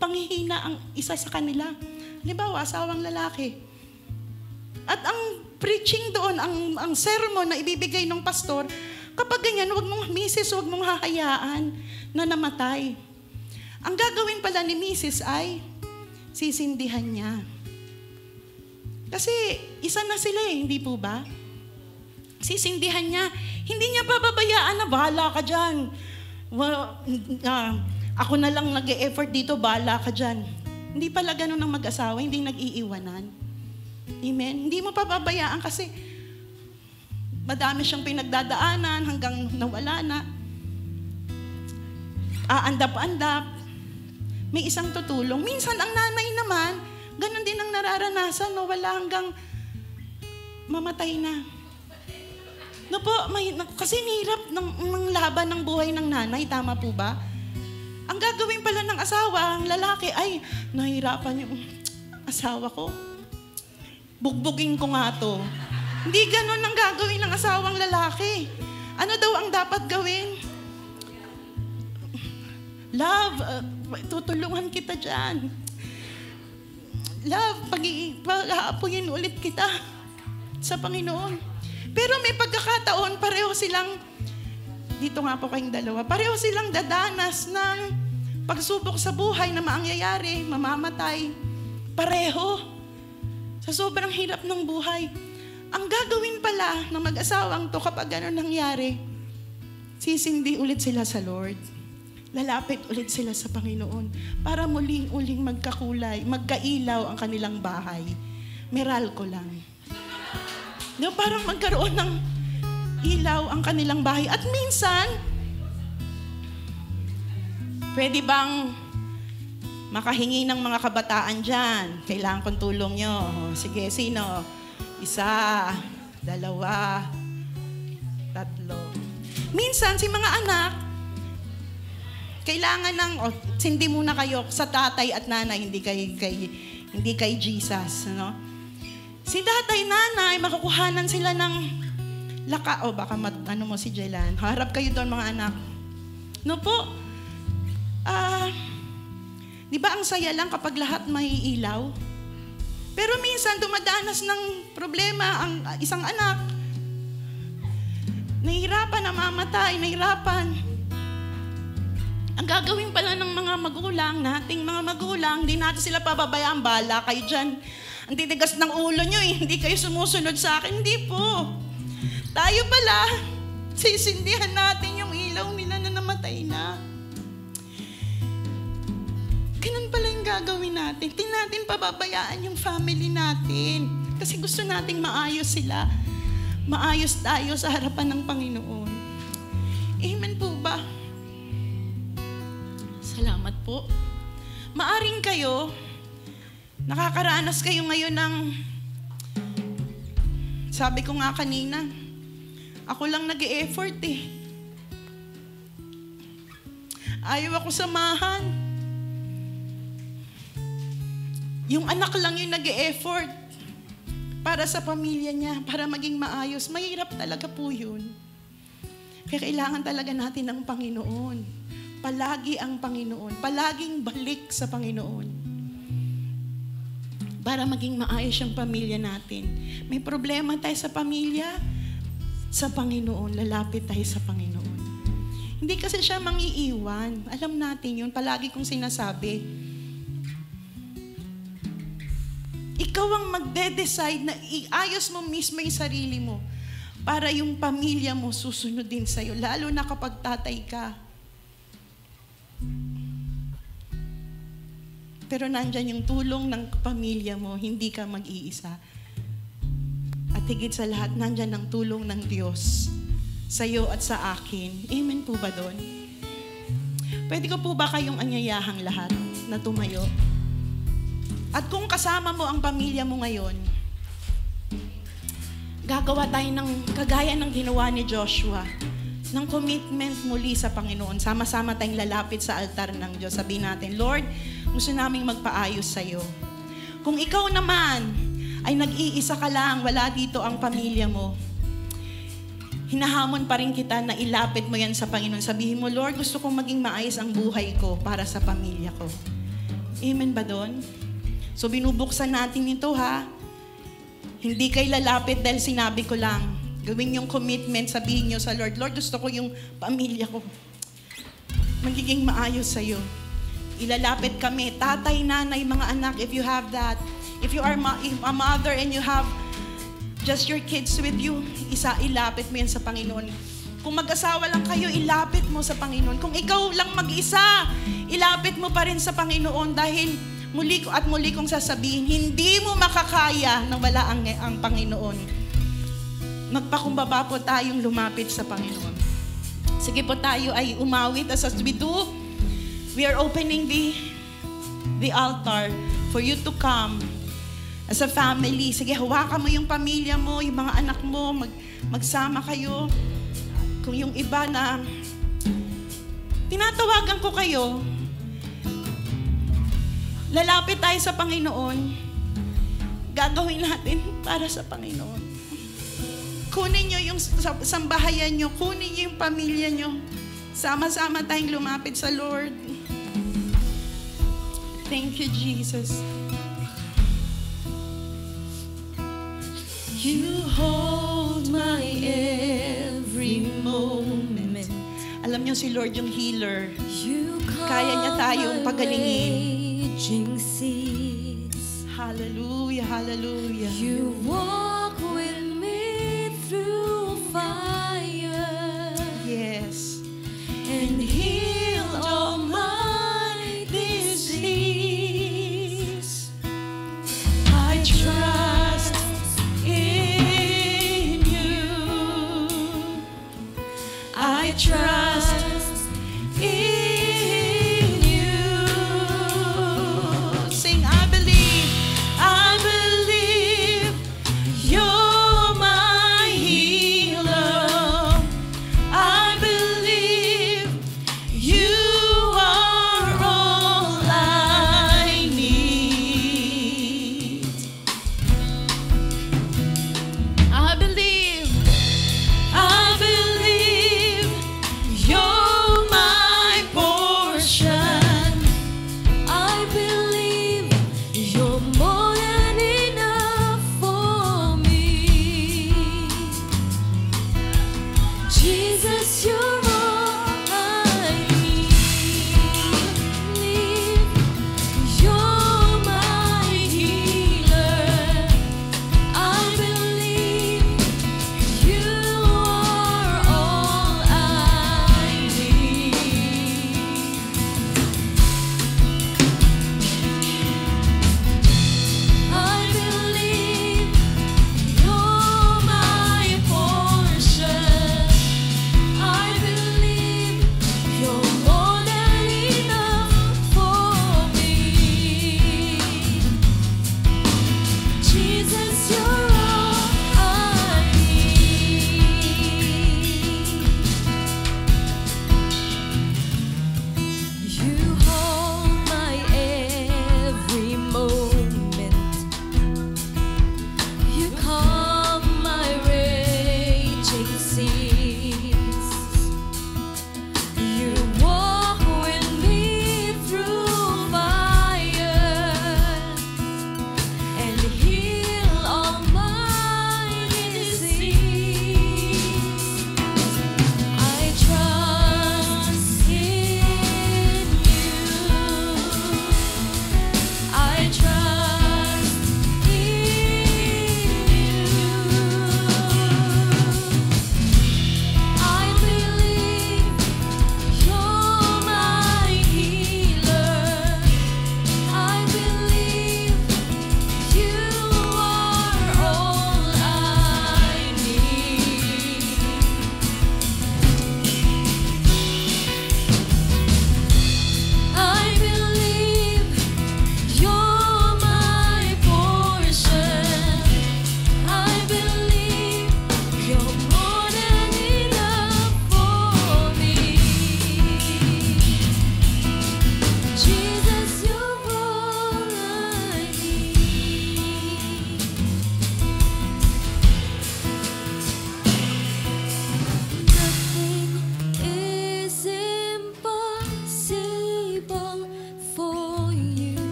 panghihina ang isa sa kanila. Halimbawa, asawang lalaki. At ang preaching doon, ang sermon na ibibigay ng pastor, kapag ganyan, huwag mong hahayaan na namatay. Ang gagawin pala ni Mrs. ay sisindihan niya. Kasi isa na sila hindi po ba? Sisindihan niya. Hindi niya pababayaan na bahala ka dyan. Ako na lang nag-e-effort dito, bahala ka dyan. Hindi pala ganun ang mag-asawa, hindi nag-iiwanan. Amen? Hindi mo pababayaan kasi madami siyang pinagdadaanan hanggang nawala na. Aandap-andap. May isang tutulong. Minsan, ang nanay naman, ganun din ang nararanasan, no? Wala hanggang mamatay na. No po, kasi hirap ng laban ng buhay ng nanay, tama po ba? Ang gagawin pala ng asawa, ang lalaki, ay, nahihirapan yung asawa ko. Bugbugin ko nga to. Hindi ganun ang gagawin ng asawang lalaki. Ano daw ang dapat gawin? Love, tutulungan kita dyan. Love, pag-aapuyin ulit kita sa Panginoon. Pero may pagkakataon, pareho silang, dito nga po kayong 2, pareho silang dadanas ng pagsubok sa buhay na maangyayari, mamamatay. Pareho. Sa sobrang hirap ng buhay. Ang gagawin pala ng mag-asawang to kapag gano'n nangyari, sisindi ulit sila sa Lord. Lalapit ulit sila sa Panginoon para muling-uling magkakulay, magkailaw ang kanilang bahay. Meral ko lang. No, parang magkaroon ng ilaw ang kanilang bahay. At minsan, pwede bang makahingi ng mga kabataan dyan? Kailangan kong tulong nyo. Sige, sino? 1, 2, 3. Minsan, si mga anak, kailangan ng, sindi muna kayo sa tatay at nanay, hindi kay Jesus, no? Si tatay, nanay, makukuhanan sila ng baka mo si Jelan. Harap kayo doon, mga anak. No po? Di ba ang saya lang kapag lahat may ilaw? Pero minsan dumadanas ng problema ang isang anak. Nahihirapan, namamatay, nahihirapan. Ang gagawin pala ng mga magulang, nating mga magulang, hindi natin sila pababayaan, bala kayo dyan. Ang titigas ng ulo nyo hindi kayo sumusunod sa akin. Hindi po. Tayo pala, sisindihan natin yung ilaw nila na namatay na. Ganun pala yung gagawin natin. Hindi natin pababayaan yung family natin. Kasi gusto nating maayos sila. Maayos tayo sa harapan ng Panginoon. Amen po ba? Salamat po. Maaring kayo, nakakaranas kayo ngayon ng, sabi ko nga kanina, ako lang nag-e-effort eh. Ayaw ako samahan. Yung anak lang yung nag-e-effort para sa pamilya niya, para maging maayos. Mahirap talaga po yun. Kaya kailangan talaga natin ng Panginoon. Palagi ang Panginoon. Palaging balik sa Panginoon. Para maging maayos yung pamilya natin. May problema tayo sa pamilya, sa Panginoon. Lalapit tayo sa Panginoon. Hindi kasi siya mangiiwan. Alam natin yun. Palagi kong sinasabi. Ikaw ang magde-decide na iayos mo mismo yung sarili mo para yung pamilya mo susunod din sa'yo. Lalo na kapag tatay ka. Pero nandyan yung tulong ng pamilya mo, hindi ka mag-iisa. At higit sa lahat, nandyan ang tulong ng Diyos sa'yo at sa akin. Amen po ba doon? Pwede ko po ba kayong anyayahang lahat na tumayo? At kung kasama mo ang pamilya mo ngayon, gagawa tayo ng kagaya ng ginawa ni Joshua, ng commitment muli sa Panginoon. Sama-sama tayong lalapit sa altar ng Diyos. Sabihin natin, Lord, gusto naming magpaayos sa'yo. Kung ikaw naman ay nag-iisa ka lang, wala dito ang pamilya mo, hinahamon pa rin kita na ilapit mo yan sa Panginoon. Sabihin mo, Lord, gusto kong maging maayos ang buhay ko para sa pamilya ko. Amen ba doon? So binubuksan natin ito ha. Hindi kayo lalapit dahil sinabi ko lang. Gawin yung commitment, sabihin nyo sa Lord, Lord, gusto ko yung pamilya ko magiging maayos sa'yo. Ilalapit kami, tatay, nanay, mga anak, if you have that. If you are a mother and you have just your kids with you, ilapit mo yan sa Panginoon. Kung mag-asawa lang kayo, ilapit mo sa Panginoon. Kung ikaw lang mag-isa, ilapit mo pa rin sa Panginoon dahil muli kong sasabihin, hindi mo makakaya nang wala ang Panginoon. Magpakumbaba po tayong lumapit sa Panginoon. Sige po tayo ay umawit as we do. We are opening the altar for you to come as a family. Sige, hawakan mo yung pamilya mo, yung mga anak mo, magsama kayo. Kung yung iba na tinatawagan ko kayo, lalapit tayo sa Panginoon. Gagawin natin para sa Panginoon. Kunin nyo yung sambahayan nyo. Kunin nyo yung pamilya nyo. Sama-sama tayong lumapit sa Lord. Thank you, Jesus. You hold my every moment. Alam nyo si Lord yung healer. You Kaya niya tayong pagalingin. Seas. Hallelujah, hallelujah. You walk with me through fire. Yes. And heal all my disease. I trust in you. I trust in you. Sing, I believe. You're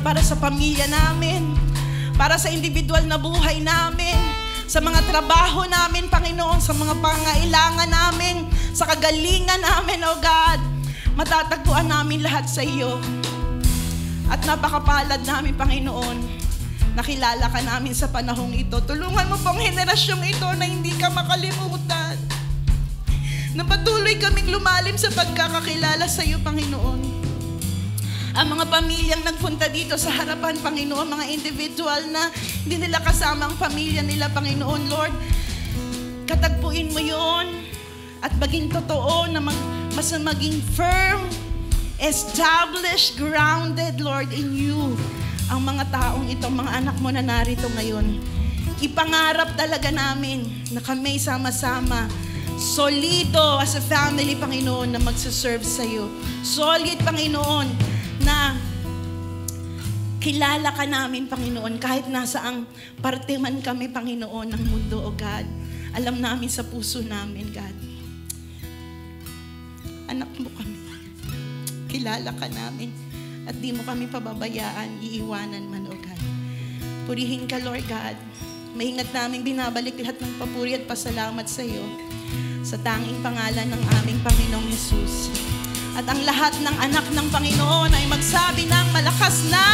Lord, para sa pamilya namin, para sa individual na buhay namin, sa mga trabaho namin, Panginoon, sa mga pangailangan namin, sa kagalingan namin, O God. Matatagpuan namin lahat sa iyo. At napakapalad namin, Panginoon, nakilala ka namin sa panahong ito. Tulungan mo pong henerasyong ito na hindi ka makalimutan. Na patuloy kaming lumalim sa pagkakakilala sa iyo, Panginoon. Ang mga pamilyang nagpunta dito sa harapan, Panginoon, mga individual na hindi nila kasama ang pamilya nila, Panginoon, Lord, katagpuin mo yon at maging totoo na mas maging firm, established, grounded, Lord, in you. Ang mga taong ito, mga anak mo na narito ngayon, ipangarap talaga namin na kami sama-sama, solido as a family, Panginoon, na magsaserve sa iyo. Solid, Panginoon, na kilala ka namin, Panginoon, kahit nasa ang parte man kami, Panginoon, ng mundo, O God. Alam namin sa puso namin, God. Anak mo kami. Kilala ka namin. At di mo kami pababayaan, iiwanan man, O God. Purihin ka, Lord God. Maingat namin binabalik lahat ng papuri at pasalamat sa iyo sa tanging pangalan ng aming Panginoong Jesus. At ang lahat ng anak ng Panginoon ay magsabi ng malakas na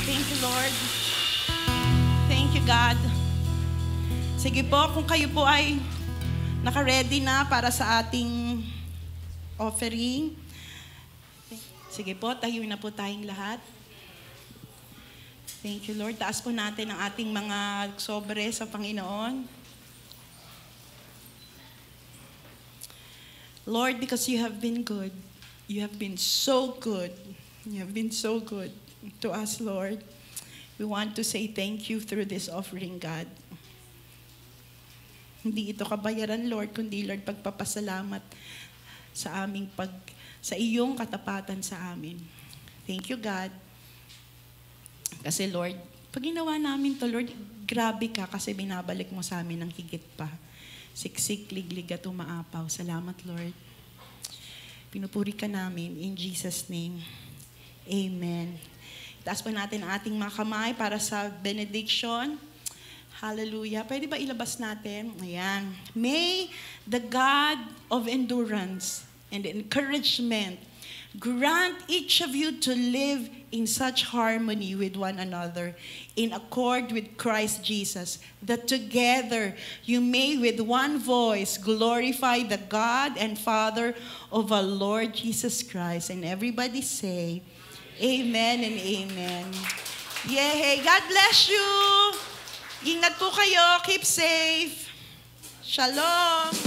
Thank you, Lord. Thank you, God. Sige po, kung kayo po ay naka-ready na para sa ating offering. Sige po, tayo na po tayong lahat. Thank you, Lord. Taas po natin ang ating mga sobre sa Panginoon. Lord, because you have been good. You have been so good. You have been so good to us, Lord. We want to say thank you through this offering, God. Hindi ito kabayaran, Lord, kundi, Lord, pagpapasalamat sa sa iyong katapatan sa amin. Thank you, God. Kasi, Lord, pag ginawa namin to, Lord, grabe ka kasi binabalik mo sa amin ng higit pa. Siksik, liglig at umaapaw. Salamat, Lord. Pinupuri ka namin in Jesus' name. Amen. Itaas po natin ang ating mga kamay para sa benediction. Hallelujah. Pwede ba ilabas natin? Ayan. May the God of endurance and encouragement grant each of you to live in such harmony with one another, in accord with Christ Jesus, that together you may with one voice glorify the God and Father of our Lord Jesus Christ. And everybody say, Amen and Amen. Yay! God bless you! Ingat po kayo. Keep safe. Shalom!